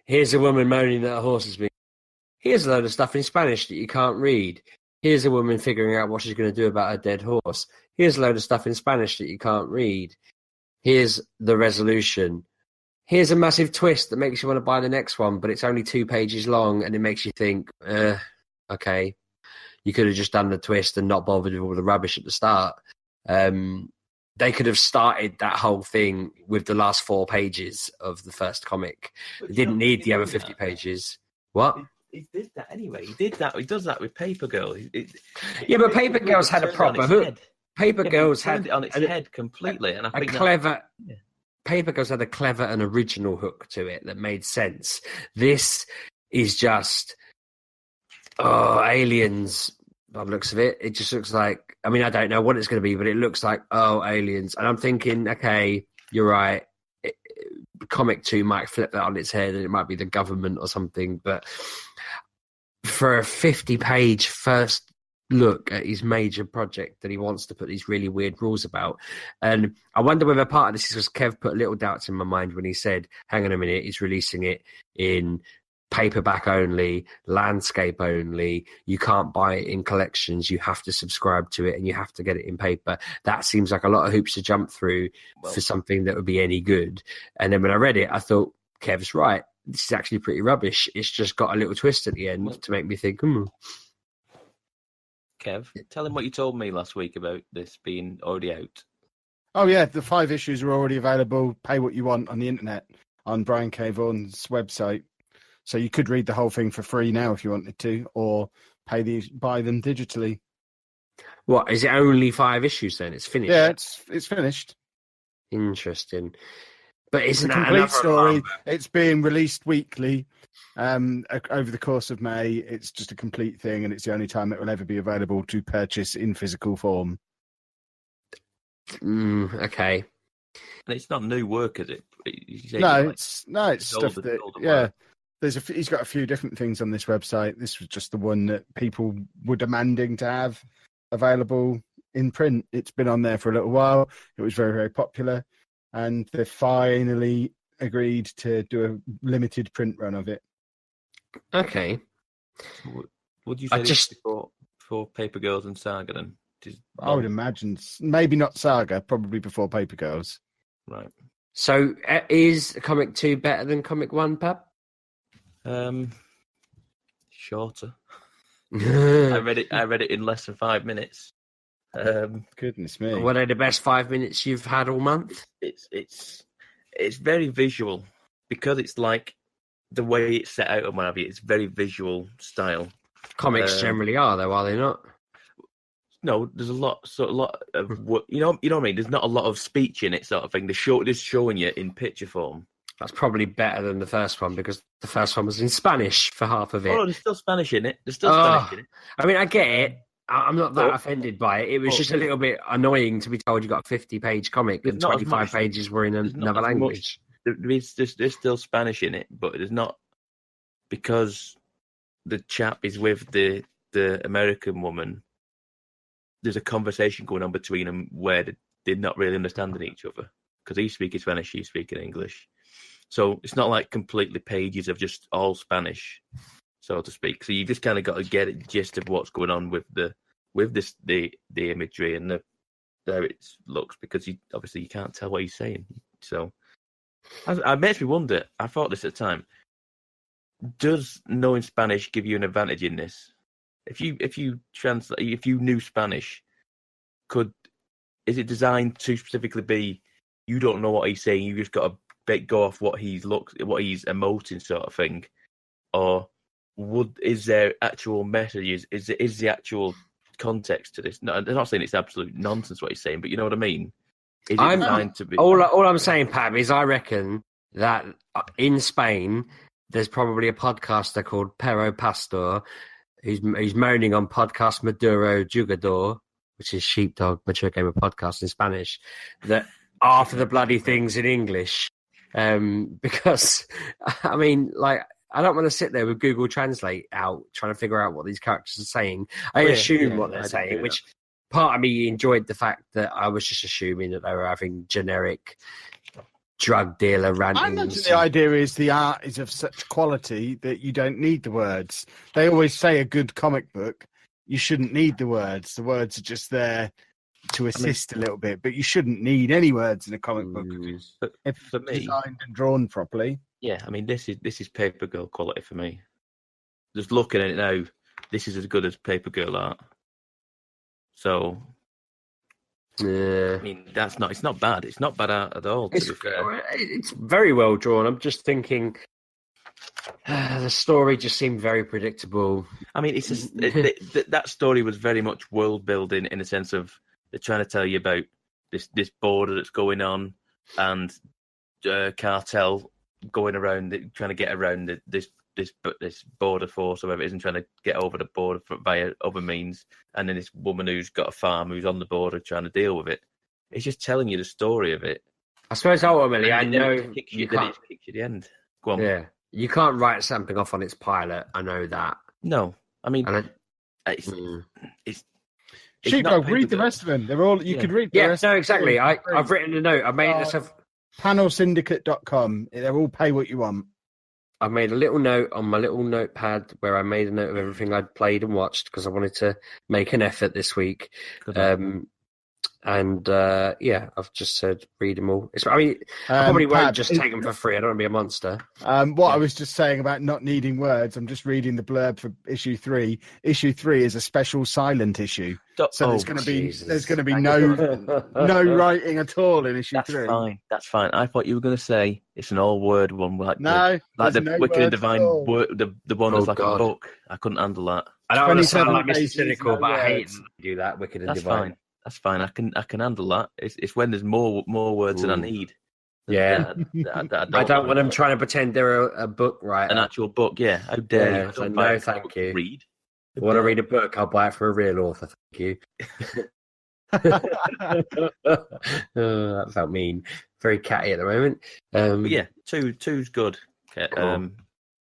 here's a woman moaning that a horse has been. Here's a load of stuff in Spanish that you can't read. Here's a woman figuring out what she's going to do about her dead horse. Here's a load of stuff in Spanish that you can't read. Here's the resolution. Here's a massive twist that makes you want to buy the next one, but it's only 2 pages long, and it makes you think, okay, you could have just done the twist and not bothered with all the rubbish at the start. They could have started that whole thing with the last 4 pages of the first comic. They didn't need the other 50 pages. What? He did that anyway. He did that. He does that with Paper Girl. Yeah, but Paper Girls had a proper hook. Paper Girls had had on its head completely, and I think Paper Girls had a clever and original hook to it that made sense. This is just aliens. By the looks of it, it just looks like. I mean, I don't know what it's going to be, but it looks like aliens. And I'm thinking, okay, you're right. Comic 2 might flip that on its head, and it might be the government or something. But for a 50-page first look at his major project that he wants to put these really weird rules about. And I wonder whether part of this is because Kev put little doubts in my mind when he said, hang on a minute, he's releasing it in paperback only, landscape only. You can't buy it in collections. You have to subscribe to it and you have to get it in paper. That seems like a lot of hoops to jump through for something that would be any good. And then when I read it, I thought, Kev's right. This is actually pretty rubbish. It's just got a little twist at the end to make me think, Kev, tell him what you told me last week about this being already out. Oh, yeah, the 5 issues are already available. Pay what you want on the internet on Brian K. Vaughan's website. So you could read the whole thing for free now if you wanted to, or buy them digitally. What, is it only 5 issues then? It's finished? Yeah, it's finished. Interesting. But isn't a that complete story? Alarm? It's being released weekly over the course of May. It's just a complete thing, and it's the only time it will ever be available to purchase in physical form. Okay. And it's not new work, is it? It's stuff that he's got a few different things on this website. This was just the one that people were demanding to have available in print. It's been on there for a little while. It was very, very popular. And they finally agreed to do a limited print run of it. Okay. Would you say before Paper Girls and Saga then? I would imagine. Maybe not Saga, probably before Paper Girls. Right. So is Comic 2 better than Comic 1, Pab? Shorter. I read it in less than 5 minutes. Goodness me! What are the best 5 minutes you've had all month? It's very visual because it's like the way it's set out and what have you. It's very visual style. Comics generally are, though, are they not? No, there's a lot of what you know what I mean. There's not a lot of speech in it, sort of thing. They're just showing you in picture form. That's probably better than the first one because the first one was in Spanish for half of it. Oh, there's still Spanish in it. Spanish in it. I mean, I get it. I'm not that offended by it. It was just a little bit annoying to be told you got a 50-page comic and 25 pages were in another language. There's still Spanish in it, but there's not, because the chap is with the American woman. There's a conversation going on between them where they're not really understanding each other because he's speaking Spanish, she's speaking English. So it's not like completely pages of just all Spanish, so to speak. So you just kind of got to get the gist of what's going on with the imagery and there it looks, because you can't tell what he's saying. So it makes me wonder. I thought this at the time. Does knowing Spanish give you an advantage in this? If you knew Spanish, is it designed to specifically be you don't know what he's saying, you just got to go off what he's emoting, sort of thing, or is there actual message? Is the actual context to this? No, I'm not saying it's absolute nonsense what he's saying, but you know what I mean. Is it designed to be? All I'm saying, Pab, is I reckon that in Spain there's probably a podcaster called Pero Pastor who's moaning on podcast Maduro Jugador, which is Sheepdog, Mature Gamer Podcast in Spanish, that after the bloody things in English. Because, I mean, like, I don't want to sit there with Google Translate out trying to figure out what these characters are saying. I assume what they're saying, which part of me enjoyed the fact that I was just assuming that they were having generic drug dealer rantings. I imagine the idea is the art is of such quality that you don't need the words. They always say a good comic book, you shouldn't need the words. The words are just there to assist a little bit, but you shouldn't need any words in a comic book if for me, designed and drawn properly. Yeah, I mean, this is Paper Girl quality for me. Just looking at it now, this is as good as Paper Girl art. So, I mean, it's not bad. It's not bad art at all. It's very well drawn. I'm just thinking the story just seemed very predictable. I mean, it's just, that story was very much world building in the sense of they're trying to tell you about this border that's going on and cartel going around, trying to get around this border force or whatever it is, and trying to get over the border via other means. And then this woman who's got a farm who's on the border trying to deal with it. It's just telling you the story of it. I suppose ultimately, I know it kicks you at the end. Go on. Yeah, you can't write something off on its pilot. I know that. No, I mean, it's Sheepdog, read the rest of them. They're all you could read. The rest no, exactly. I've written a note. I made this. Panelsyndicate.com. They're all pay what you want. I made a little note on my little notepad where I made a note of everything I'd played and watched because I wanted to make an effort this week. I've just said read them all. I probably won't just take them for free. I don't want to be a monster. I was just saying about not needing words, I'm just reading the blurb for issue 3. Issue 3 is a special silent issue. So there's going to be no writing at all in issue 3. That's fine. I thought you were going to say it's an all-word one, like the Wicked and Divine, the one that's like a book. I couldn't handle that. I don't want to sound like Mr. Cynical, but I hate to do that. Wicked and Divine. That's fine. I can handle that. It's when there's more words than I need. Yeah, I don't want them trying to pretend they're a book, right? An actual book. Yeah. How dare you? So no, thank you. Read. I want to read a book. I'll buy it for a real author. Thank you. That felt mean. Very catty at the moment. But yeah, two's good. Cool.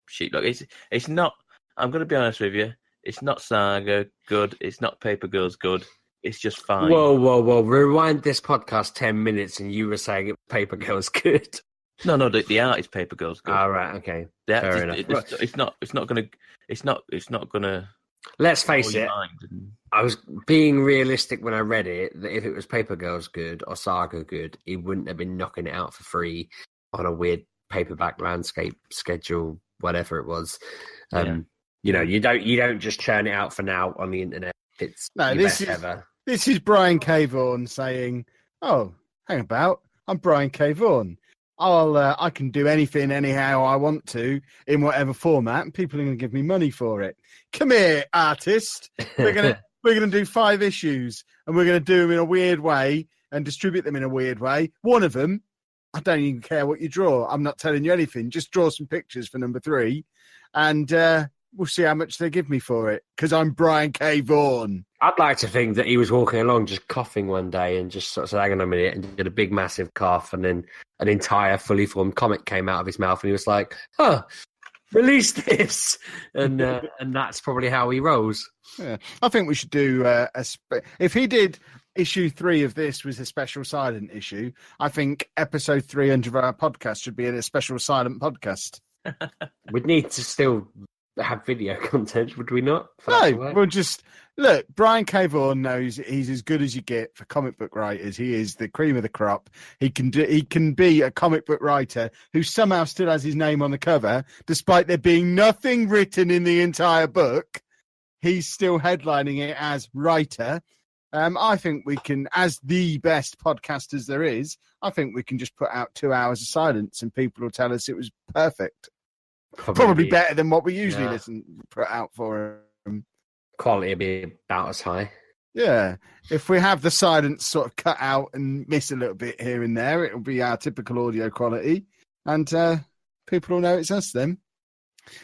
Sheepdog. It's not. I'm going to be honest with you. It's not Saga good. It's not Paper Girls good. It's just fine. Whoa. Rewind this podcast 10 minutes and you were saying Paper Girl's good. No, the art is Paper Girl's good. All right, okay. Fair enough. It's not gonna. Let's face it. I was being realistic when I read it that if it was Paper Girl's good or Saga good, he wouldn't have been knocking it out for free on a weird paperback landscape schedule, whatever it was. You don't just churn it out for now on the internet. It's this is Brian K. Vaughan saying, "Oh, hang about, I'm Brian K. Vaughan. I can do anything anyhow I want to in whatever format, and people are going to give me money for it. Come here, artist. We're gonna do 5 issues, and we're going to do them in a weird way and distribute them in a weird way. One of them, I don't even care what you draw. I'm not telling you anything. Just draw some pictures for number 3, and we'll see how much they give me for it, because I'm Brian K. Vaughan." I'd like to think that he was walking along just coughing one day and just sort of said, "Hang on a minute," and did a big massive cough, and then an entire fully formed comic came out of his mouth, and he was like, release this. And that's probably how he rolls. Yeah. I think we should do if he did issue 3 of this was a special silent issue, I think episode 300 of our podcast should be a special silent podcast. We'd need to still have video content, would we not? No, we'll just look. Brian K. Vaughan knows he's as good as you get for comic book writers. He is the cream of the crop. He can be a comic book writer who somehow still has his name on the cover, despite there being nothing written in the entire book. He's still headlining it as writer. I think we can, as the best podcasters there is, I think we can just put out 2 hours of silence and people will tell us it was perfect. Probably better than what we usually Yeah. put out for them. Quality will be about as high. Yeah, if we have the silence sort of cut out and miss a little bit here and there, it'll be our typical audio quality, and people will know it's us then.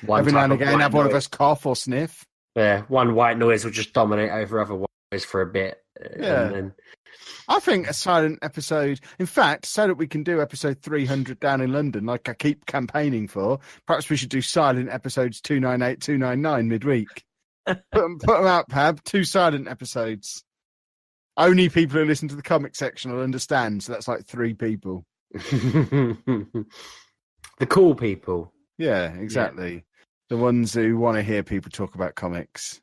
Every now and again, have one of us cough or sniff. Yeah, one white noise will just dominate over other white noise for a bit. Yeah. And then... I think a silent episode, in fact, so that we can do episode 300 down in London, like I keep campaigning for, perhaps we should do silent episodes 298, 299 midweek. Put them out, Pab. 2 silent episodes. Only people who listen to the comic section will understand. So that's like 3 people. The cool people. Yeah, exactly. Yeah. The ones who want to hear people talk about comics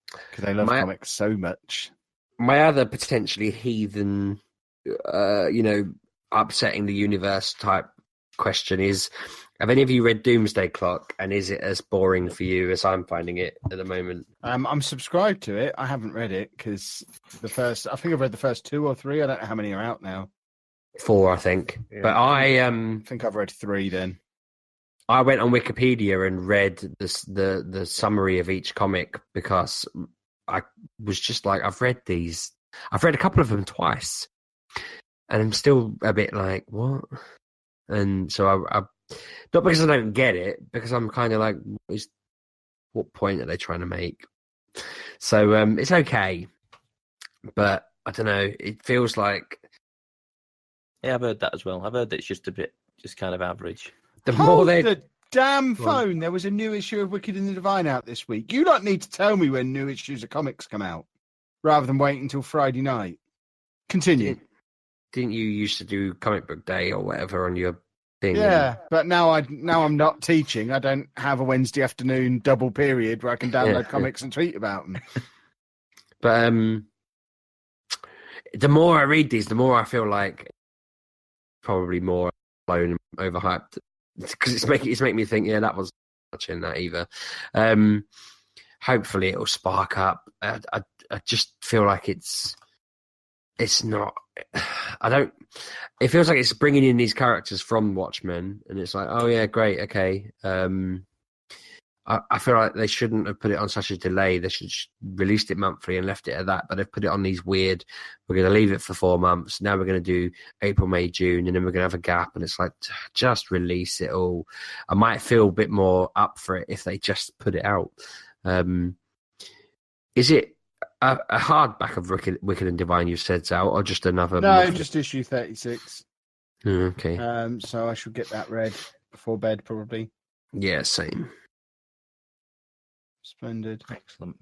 because they love comics so much. My other potentially heathen, upsetting the universe type question is: have any of you read Doomsday Clock, and is it as boring for you as I'm finding it at the moment? I'm subscribed to it. I haven't read it because I think I've read the first 2 or 3. I don't know how many are out now. 4, I think. Yeah. But I think I've read 3 then. I went on Wikipedia and read the summary of each comic because I was just like, I've read these. I've read a couple of them twice, and I'm still a bit like, what? And so I not because I don't get it, because I'm kind of like, what point are they trying to make? So it's okay, but I don't know. It feels like... Yeah, I've heard that as well. I've heard that it's just kind of average. The damn phone! There was a new issue of Wicked and the Divine out this week. You don't need to tell me when new issues of comics come out, rather than waiting until Friday night. Continue. Didn't you used to do comic book day or whatever on your thing? Yeah, but now I'm not teaching. I don't have a Wednesday afternoon double period where I can download comics and tweet about them. But the more I read these, the more I feel like probably more blown and overhyped, because it's making me think, that wasn't much in that either. Hopefully it'll spark up. I just feel like it's not. It feels like it's bringing in these characters from Watchmen, and it's like, oh yeah, great, okay. I feel like they shouldn't have put it on such a delay. They should released it monthly and left it at that. But they've put it on these weird. We're going to leave it for 4 months. Now we're going to do April, May, June, and then we're going to have a gap. And it's like, just release it all. I might feel a bit more up for it if they just put it out. Is it a hardback of Wicked and Divine you've said out, or just another? No, just issue 36. Okay. So I should get that read before bed, probably. Yeah, same. Splendid. Excellent.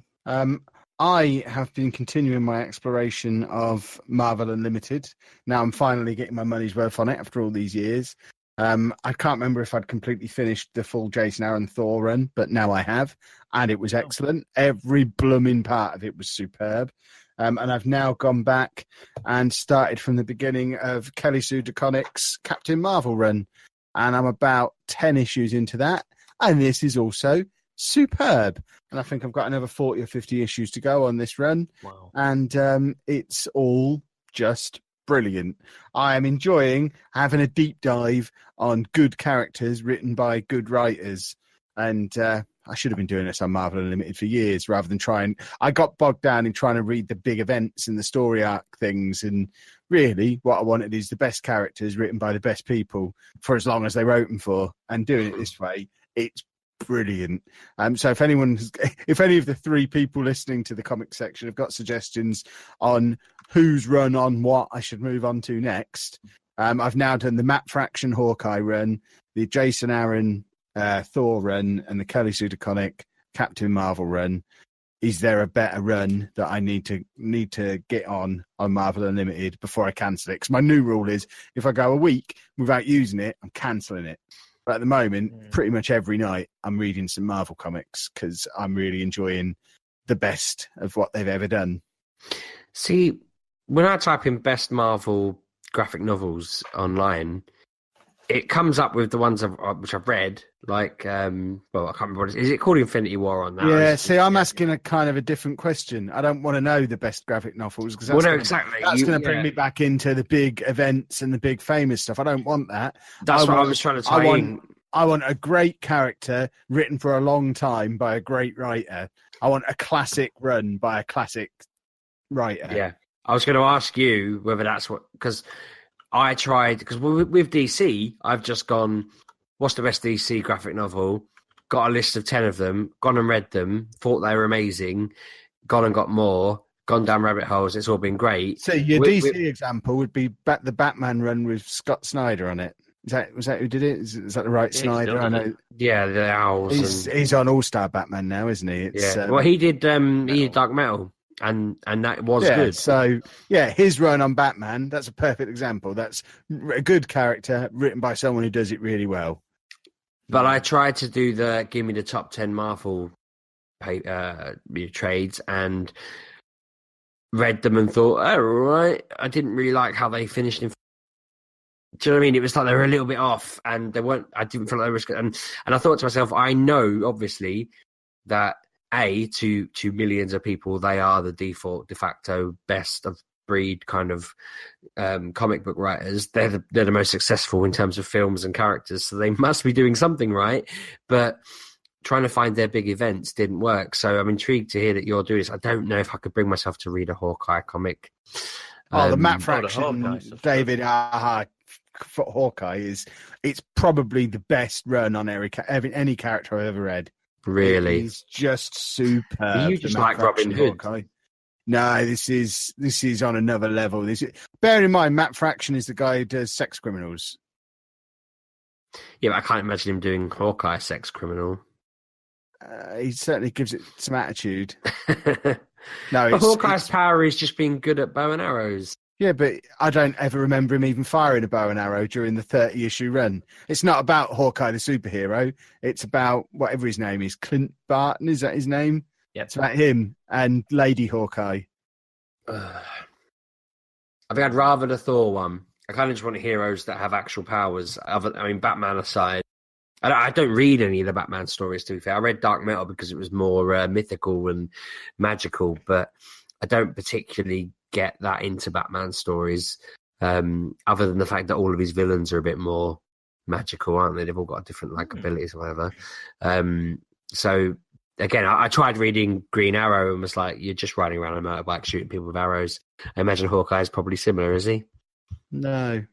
I have been continuing my exploration of Marvel Unlimited. Now I'm finally getting my money's worth on it after all these years. I can't remember if I'd completely finished the full Jason Aaron Thor run, but now I have, and it was excellent. Every blooming part of it was superb. And I've now gone back and started from the beginning of Kelly Sue DeConnick's Captain Marvel run. And I'm about 10 issues into that. And this is also superb. And I think I've got another 40 or 50 issues to go on this run. Wow. And it's all just brilliant. I am enjoying having a deep dive on good characters written by good writers. And I should have been doing this on Marvel Unlimited for years rather than I got bogged down in trying to read the big events and the story arc things. And really what I wanted is the best characters written by the best people for as long as they wrote them for. And doing it this way, it's brilliant. So if any of the 3 people listening to the comic section have got suggestions on who's run on what I should move on to next, I've now done the Matt Fraction Hawkeye run, the Jason Aaron Thor run, and the Kelly Sue DeConnick Captain Marvel run. Is there a better run that I need to get on Marvel Unlimited before I cancel it? Because my new rule is if I go a week without using it, I'm cancelling it. But at the moment, pretty much every night, I'm reading some Marvel comics because I'm really enjoying the best of what they've ever done. See, when I type in best Marvel graphic novels online, it comes up with the ones which I've read, like, I can't remember what it is. Is it called Infinity War on that? Yeah, see, I'm asking a kind of a different question. I don't want to know the best graphic novels because that's going to bring me back into the big events and the big famous stuff. I don't want that. That's what I was trying to tie in. I want a great character written for a long time by a great writer. I want a classic run by a classic writer. Yeah. I was going to ask you whether that's what, because I tried, because with DC, I've just gone, what's the best DC graphic novel? Got a list of 10 of them, gone and read them, thought they were amazing, gone and got more, gone down rabbit holes. It's all been great. So your DC example would be the Batman run with Scott Snyder on it. Was that who did it? Is that the right Snyder? I know. Yeah, the owls. He's on All Star Batman now, isn't he? Well, he did Dark Metal, and that was good. So his run on Batman, that's a perfect example. That's a good character written by someone who does it really well. But I tried to do give me the top 10 Marvel trades and read them and thought, oh, right. I didn't really like how they finished. Do you know what I mean? It was like they were a little bit off, and they weren't. I didn't feel like they were good. And I thought to myself, I know obviously that to millions of people, they are the de facto best of breed kind of comic book writers. They're the most successful in terms of films and characters, so they must be doing something right. But trying to find their big events didn't work. So I'm intrigued to hear that you're doing this. I don't know if I could bring myself to read a Hawkeye comic. The Matt Fraction, David for Hawkeye it's probably the best run on any character I've ever read. Really? He's just super. You just like Robin Hood. Hawkeye. No, this is on another level. Bear in mind, Matt Fraction is the guy who does Sex Criminals. Yeah, but I can't imagine him doing Hawkeye Sex Criminal. He certainly gives it some attitude. No, but Hawkeye's power is just being good at bow and arrows. Yeah, but I don't ever remember him even firing a bow and arrow during the 30-issue run. It's not about Hawkeye the superhero. It's about whatever his name is. Clint Barton, is that his name? Yeah. It's about him and Lady Hawkeye. I think I'd rather the Thor one. I kind of just want heroes that have actual powers. Batman aside. I don't read any of the Batman stories, to be fair. I read Dark Metal because it was more mythical and magical, but I don't particularly get that into Batman stories, other than the fact that all of his villains are a bit more magical, aren't they? They've all got different abilities or whatever. So, again, I tried reading Green Arrow and was like, you're just riding around on a motorbike shooting people with arrows. I imagine Hawkeye is probably similar, is he? No.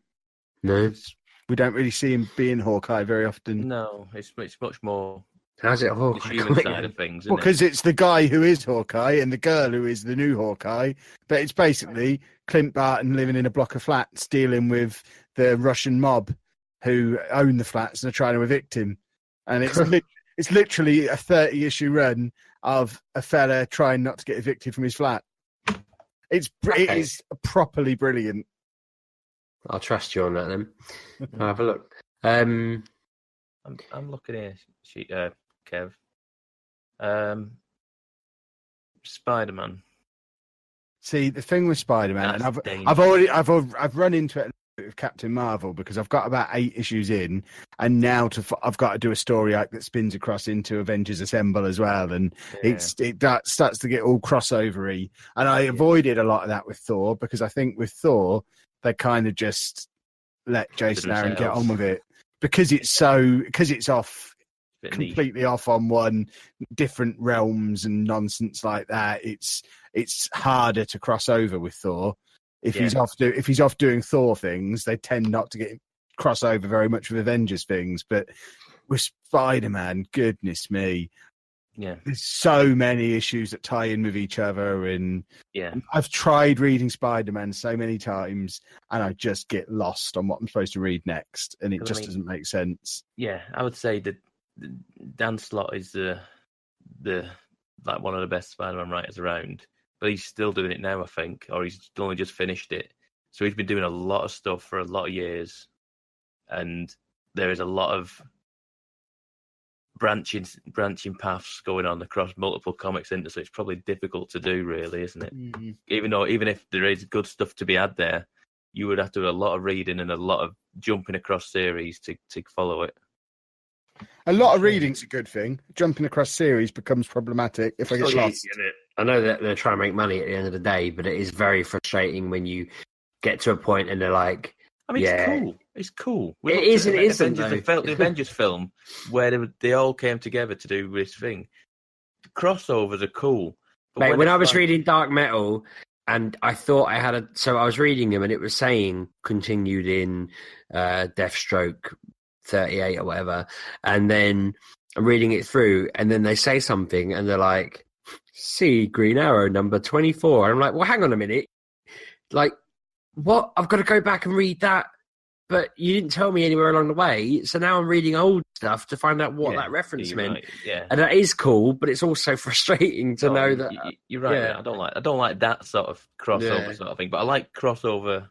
We don't really see him being Hawkeye very often. No, it's much more. How's it Hawkeye? The human side of things. Well, because it's the guy who is Hawkeye and the girl who is the new Hawkeye. But it's basically Clint Barton living in a block of flats, dealing with the Russian mob who own the flats and are trying to evict him. And it's literally a 30-issue run of a fella trying not to get evicted from his flat. It is properly brilliant. I'll trust you on that then. I'll have a look. I'm looking here, Kev. Spider-Man. See, the thing with Spider-Man, and I've run into it with Captain Marvel because I've got about 8 issues in, and now I've got to do a story arc that spins across into Avengers Assemble as well, and it starts to get all crossovery. And I avoided a lot of that with Thor because I think with Thor they kind of just let Jason Aaron get on with it because it's off. Completely off on one, different realms and nonsense like that. It's harder to cross over with Thor. If he's off doing Thor things, they tend not to get cross over very much with Avengers things. But with Spider-Man, goodness me, there's so many issues that tie in with each other. And I've tried reading Spider-Man so many times, and I just get lost on what I'm supposed to read next, and it just doesn't make sense. Yeah, I would say that Dan Slott is the one of the best Spider-Man writers around, but he's still doing it now, I think, or he's only just finished it. So he's been doing a lot of stuff for a lot of years, and there is a lot of branching paths going on across multiple comics into. So it's probably difficult to do, really, isn't it? Mm-hmm. Even if there is good stuff to be had there, you would have to do a lot of reading and a lot of jumping across series to follow it. A lot of reading's a good thing. Jumping across series becomes problematic if I get lost. I know that they're trying to make money at the end of the day, but it is very frustrating when you get to a point and they're like, it's cool. It's cool. It is and it isn't, The Avengers film where they all came together to do this thing. Crossovers are cool. But Mate, when I was reading Dark Metal, and I thought I had so I was reading them, and it was saying continued in Deathstroke 38 or whatever, and then I'm reading it through, and then they say something, and they're like, "See Green Arrow number 24," and I'm like, "Well, hang on a minute, like, what? I've got to go back and read that." But you didn't tell me anywhere along the way, so now I'm reading old stuff to find out what that reference meant. Right. Yeah, and that is cool, but it's also frustrating to know that you're right. Yeah. I don't like that sort of crossover sort of thing, but I like crossover.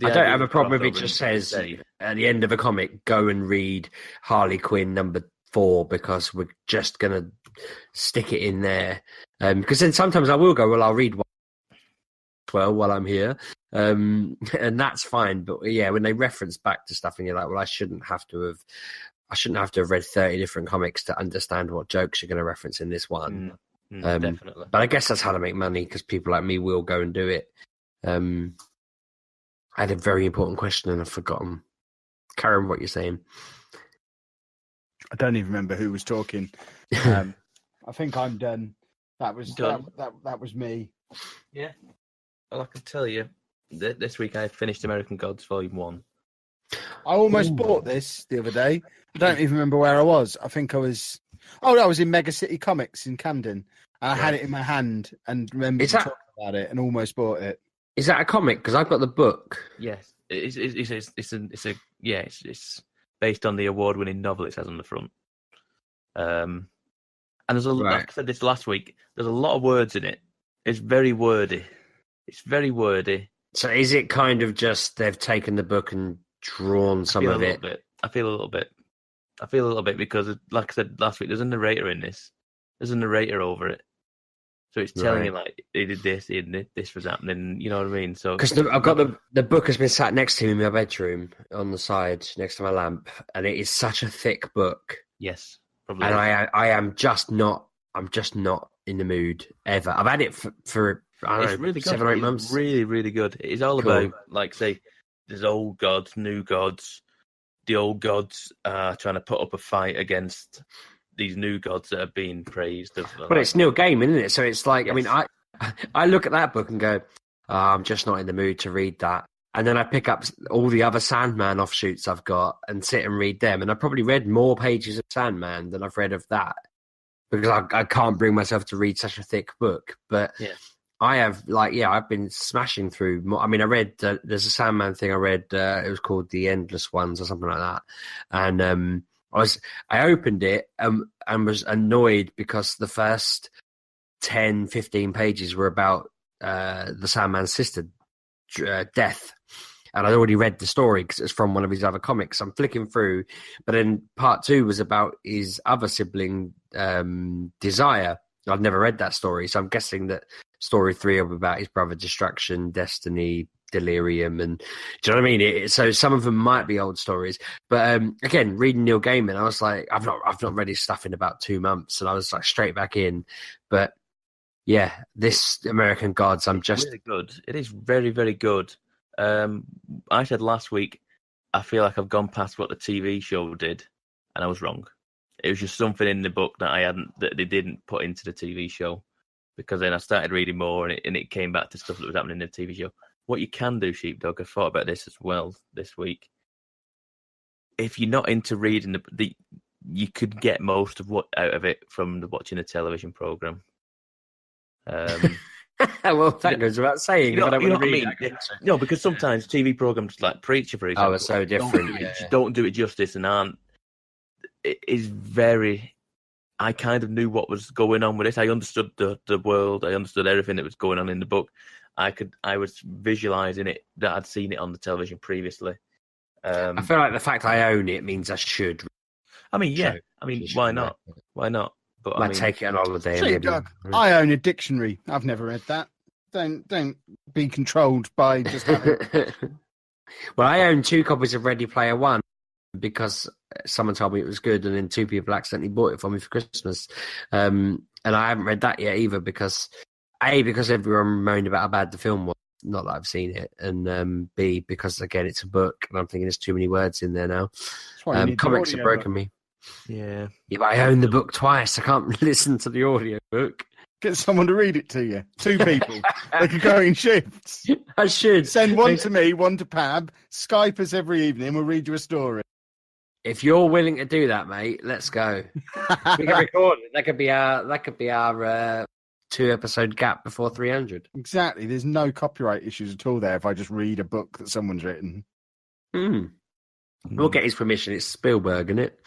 I don't have a problem if it just says at the end of a comic, go and read Harley Quinn number 4 because we're just gonna stick it in there. Because then sometimes I will go, well, I'll read one while I'm here. And that's fine, but yeah, when they reference back to stuff and you're like, well, I shouldn't have to have read 30 different comics to understand what jokes you're going to reference in this one. Definitely. But I guess that's how to make money, because people like me will go and do it. I had a very important question and I've forgotten. Karen, what you're saying? I don't even remember who was talking. I think I'm done. That was done. That was me. Yeah. Well, I can tell you, this week I finished American Gods Volume 1. I almost bought this the other day. I don't even remember where I was. I think I was... Oh, I was in Mega City Comics in Camden. And I had it in my hand and remembered talking about it and almost bought it. Is that a comic? Because I've got the book. Yes. It's based on the award-winning novel it says on the front. And there's like I said this last week, there's a lot of words in it. It's very wordy. It's very wordy. So is it kind of just they've taken the book and drawn some of it? I feel a little bit because, like I said last week, there's a narrator in this. There's a narrator over it. So it's telling you, like, he did this, this was happening, you know what I mean? So because I've got the book has been sat next to me in my bedroom on the side next to my lamp, and it is such a thick book. Yes, probably. And I'm just not in the mood ever. I've had it for I don't know, really 7 or 8 months. It's really, really good. It's all about, like, say, there's old gods, new gods. The old gods are trying to put up a fight against these new gods that are being praised. But it's Neil Gaiman, isn't it? So it's like, yes. I mean, I look at that book and go, I'm just not in the mood to read that. And then I pick up all the other Sandman offshoots I've got and sit and read them. And I probably read more pages of Sandman than I've read of that, because I can't bring myself to read such a thick book. But I have, I've been smashing through more. I mean, I read, there's a Sandman thing I read, it was called The Endless Ones or something like that. And I opened it and was annoyed because the first 10, 15 pages were about the Sandman's sister, Death. And I'd already read the story because it's from one of his other comics. I'm flicking through, but then part 2 was about his other sibling, Desire. I've never read that story, so I'm guessing that story 3 will be about his brother Destruction, Destiny, Delirium, and do you know what I mean? So some of them might be old stories, but again, reading Neil Gaiman, I was like, I've not read his stuff in about 2 months, and I was like straight back in. But yeah, this American Gods, it's really good. It is very, very good. I said last week, I feel like I've gone past what the TV show did, and I was wrong. It was just something in the book that they didn't put into the TV show, because then I started reading more, and it came back to stuff that was happening in the TV show. What you can do, Sheepdog, I thought about this as well this week. If you're not into reading you could get most of what out of it from watching a television program. Well, that goes without saying. You know what I mean? No, because sometimes TV programs like Preacher, for example, are so different. Don't do it justice and aren't. It is very. I kind of knew what was going on with this. I understood the world. I understood everything that was going on in the book. I was visualizing it, that I'd seen it on the television previously. I feel like the fact I own it means I should. I mean, yeah. I mean, why not? Why not? But I take it on holiday. Sheepdog, I own a dictionary. I've never read that. Don't be controlled by just having... Well, I own 2 copies of Ready Player One because someone told me it was good, and then 2 people accidentally bought it for me for Christmas. And I haven't read that yet either because everyone moaned about how bad the film was, not that I've seen it, and B, because again it's a book, and I'm thinking there's too many words in there now. That's why you need the Comics have audio broken book. me. Yeah. Yeah, but I own the book twice. I can't listen to the audio book. Get someone to read it to you. 2 people. They could go in shifts. I should Send one to me, one to Pab. Skype us every evening. We'll read you a story. If you're willing to do that, mate, let's go. We can record it. That could be our 2-episode gap before 300. Exactly. There's no copyright issues at all there if I just read a book that someone's written. We'll get his permission. It's Spielberg, isn't it?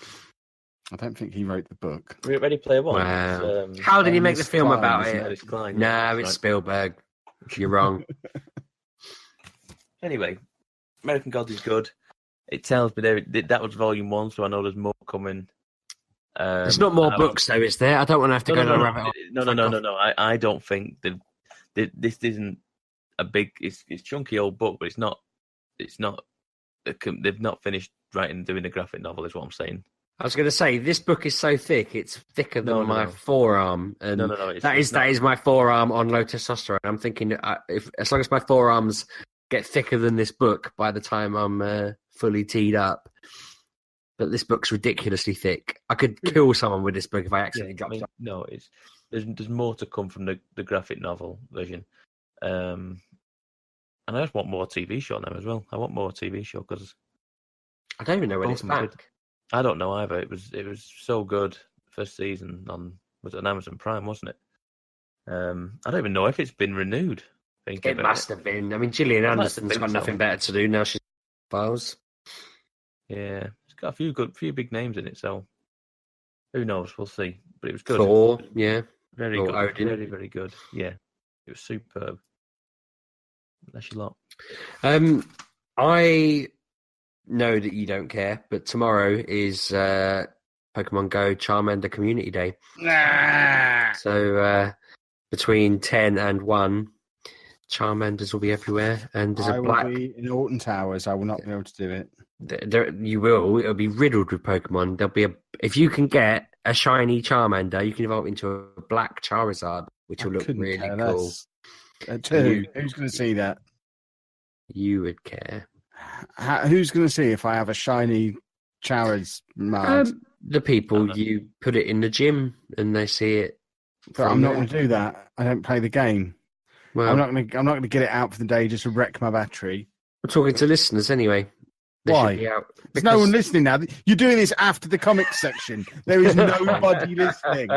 I don't think he wrote the book. Ready Player One. Wow. How did he make the film Klein, about isn't it? It's Klein, No, yeah, it's right. Spielberg. You're wrong. Anyway, American Gods is good. It tells me that was volume 1, so I know there's more coming. There's not more books, though, is there? I don't want to have to go down a rabbit hole. No. I don't think that this isn't a big. It's chunky old book, but it's not. They've not finished doing a graphic novel. Is what I'm saying. I was going to say, this book is so thick, it's thicker than my forearm. And No. That is my forearm on low testosterone. I'm thinking, as long as my forearms get thicker than this book by the time I'm fully teed up. But this book's ridiculously thick. I could kill someone with this book if I accidentally dropped it. No, there's more to come from the graphic novel version. And I just want more TV show now as well. I want more TV show because I don't even know when it's back. I don't know either. It was so good first season was it on Amazon Prime, wasn't it? I don't even know if it's been renewed. It must have been. I mean, Gillian Anderson's got nothing better to do now. She's files. Yeah, it's got a few big names in it. So who knows? We'll see. But it was good. Thor, yeah, very Thor, good. Odin. Very, very good. Yeah, it was superb. That's a lot. I know that you don't care, but tomorrow is Pokemon Go Charmander Community Day. Nah. So between 10 and 1, Charmanders will be everywhere, and there's I a black. will be in Alton Towers. I will not be able to do it. You will. It'll be riddled with Pokemon. There'll be if you can get a shiny Charmander, you can evolve into a black Charizard, which will look really cool. Who's going to see that? You would care. Who's going to see if I have a shiny Charizard? The people you put it in the gym and they see it. But I'm not going to do that. I don't play the game. Well, I'm not going to get it out for the day just to wreck my battery. we're talking to listeners anyway. They Why? should be out There's no one listening now. You're doing this after the comics section. There is nobody listening.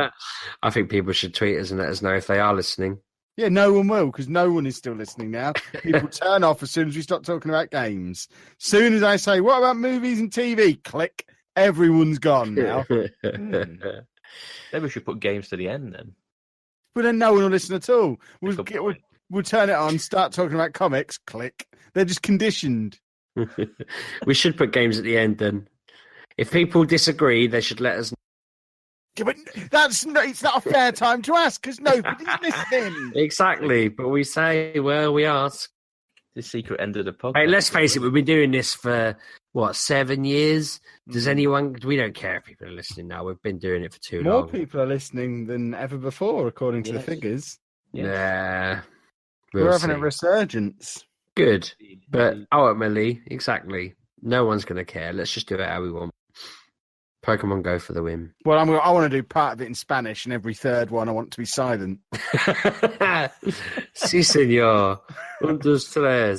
I think people should tweet us and let us know if they are listening. Yeah, no one will, because no one is still listening now. People turn off as soon as we start talking about games. Soon as I say, what about movies and TV? Click. Everyone's gone now. Maybe we should put games to the end then. But then no one will listen at all. We'll turn it on, start talking about comics. Click. They're just conditioned. We should put games at the end then. If people disagree, they should let us know. Yeah, but it's not a fair time to ask because nobody's listening. Exactly, but we say, well, we ask. The secret end of the podcast. Hey, let's face it, we've been doing this for, 7 years? Does anyone... We don't care if people are listening now. We've been doing it for too long. More people are listening than ever before, according to the figures. Yeah. We're having a resurgence. Good. But ultimately, exactly, no one's going to care. Let's just do it how we want. Pokemon Go for the win. Well, I want to do part of it in Spanish, and every third one I want to be silent. Sí, señor. 1, 2, 3.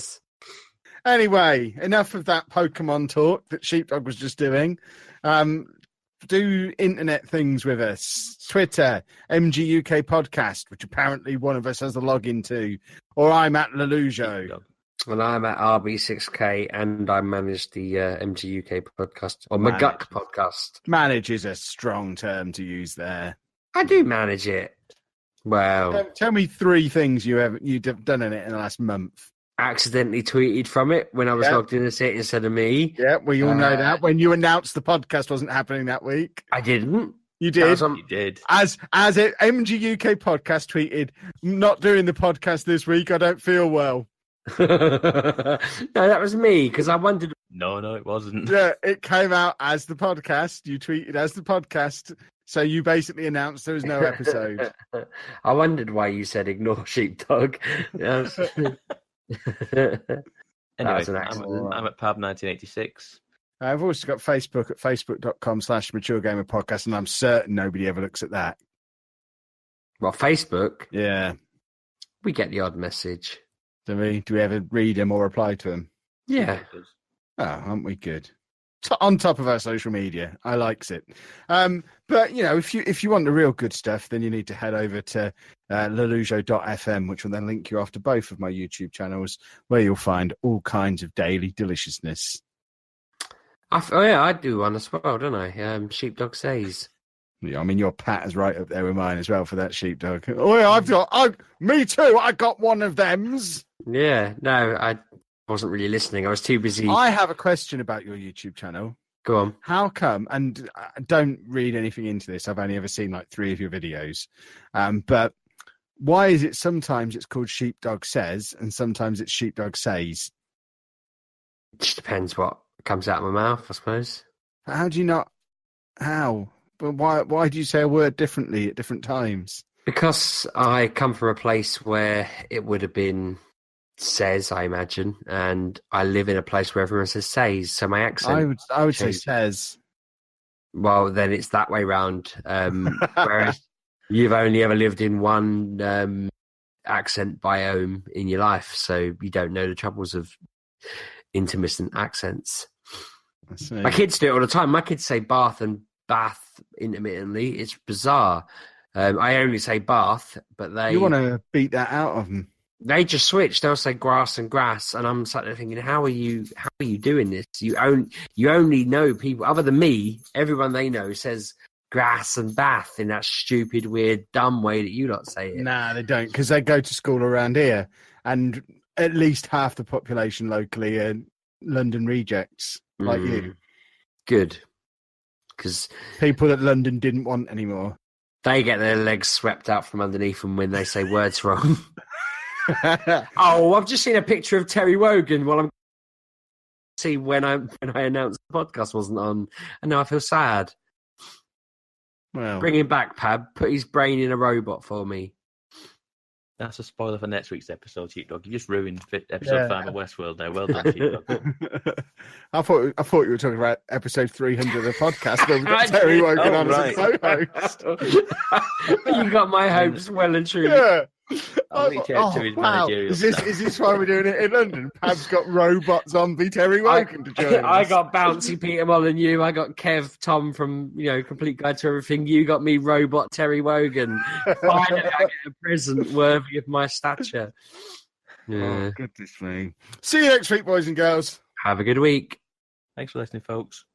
Anyway, enough of that Pokemon talk that Sheepdog was just doing. Do internet things with us. Twitter, MGUK Podcast, which apparently one of us has the login to. Or I'm at Lelujo. And I'm at RB6K, and I manage the MGUK podcast, or McGuck podcast. Manage is a strong term to use there. I do manage it. Well, Tell me 3 things you've done in it in the last month. accidentally tweeted from it when I was logged in as it instead of me. Yeah, we all know that. When you announced the podcast wasn't happening that week. I didn't. You did. You did. As it MGUK Podcast tweeted, not doing the podcast this week, I don't feel well. No, that was me, because I wondered. No, it wasn't. Yeah, it came out as the podcast. You tweeted as the podcast. So you basically announced there was no episode. I wondered why you said ignore Sheepdog. Anyway, was an accident. I'm at Pab 1986. I've also got Facebook at facebook.com/MatureGamerPodcast, and I'm certain nobody ever looks at that. Well, Facebook, Yeah. we get the odd message. Do we ever read them or reply to them? Yeah. Oh, aren't we good? On top of our social media, I likes it. But if you want the real good stuff, then you need to head over to lelujo.fm, which will then link you off to both of my YouTube channels, where you'll find all kinds of daily deliciousness. I do one as well, don't I? Sheepdog Says. Yeah, I mean, your pat is right up there with mine as well for that sheepdog. Oh, yeah, me too. I got one of them's. Yeah, no, I wasn't really listening. I was too busy. I have a question about your YouTube channel. Go on. How come, and don't read anything into this, I've only ever seen like 3 of your videos, but why is it sometimes it's called Sheepdog Says and sometimes it's Sheepdog Says? It just depends what comes out of my mouth, I suppose. How do you not? How? But why do you say a word differently at different times? Because I come from a place where it would have been says, I imagine, and I live in a place where everyone says says, so my accent. I would say says. Well, then it's that way round. Whereas you've only ever lived in one accent biome in your life, so you don't know the troubles of intermittent accents. My kids do it all the time. My kids say bath and bath intermittently. It's bizarre. I only say bath, but they... You want to beat that out of them. They just switch. They'll say grass and grass, and I'm sat there thinking, how are you doing this? You only know people other than me. Everyone they know says grass and bath in that stupid, weird, dumb way that you lot say it. Nah, they don't, because they go to school around here, and at least half the population locally are London rejects like you. Good, because people that London didn't want anymore. They get their legs swept out from underneath them when they say words wrong. Oh, I've just seen a picture of Terry Wogan while I'm see when I announced the podcast wasn't on, and now I feel sad. Well, bring him back, Pab. Put his brain in a robot for me. That's a spoiler for next week's episode, Sheepdog. You just ruined episode 5 of Westworld there. Well done, Sheepdog. I thought you were talking about episode 300 of the podcast. Where we've got Terry Wogan on as a co-host. You got my hopes well and truly. Yeah. I'll leave to his managerial is this why we're doing it in London? Pab's got robot zombie Terry Wogan to join us. I got bouncy Peter Molyneux. I got Kev Tom from Complete Guide to Everything. You got me robot Terry Wogan. Finally, I get a present worthy of my stature. Yeah. Oh, goodness me. See you next week, boys and girls. Have a good week. Thanks for listening, folks.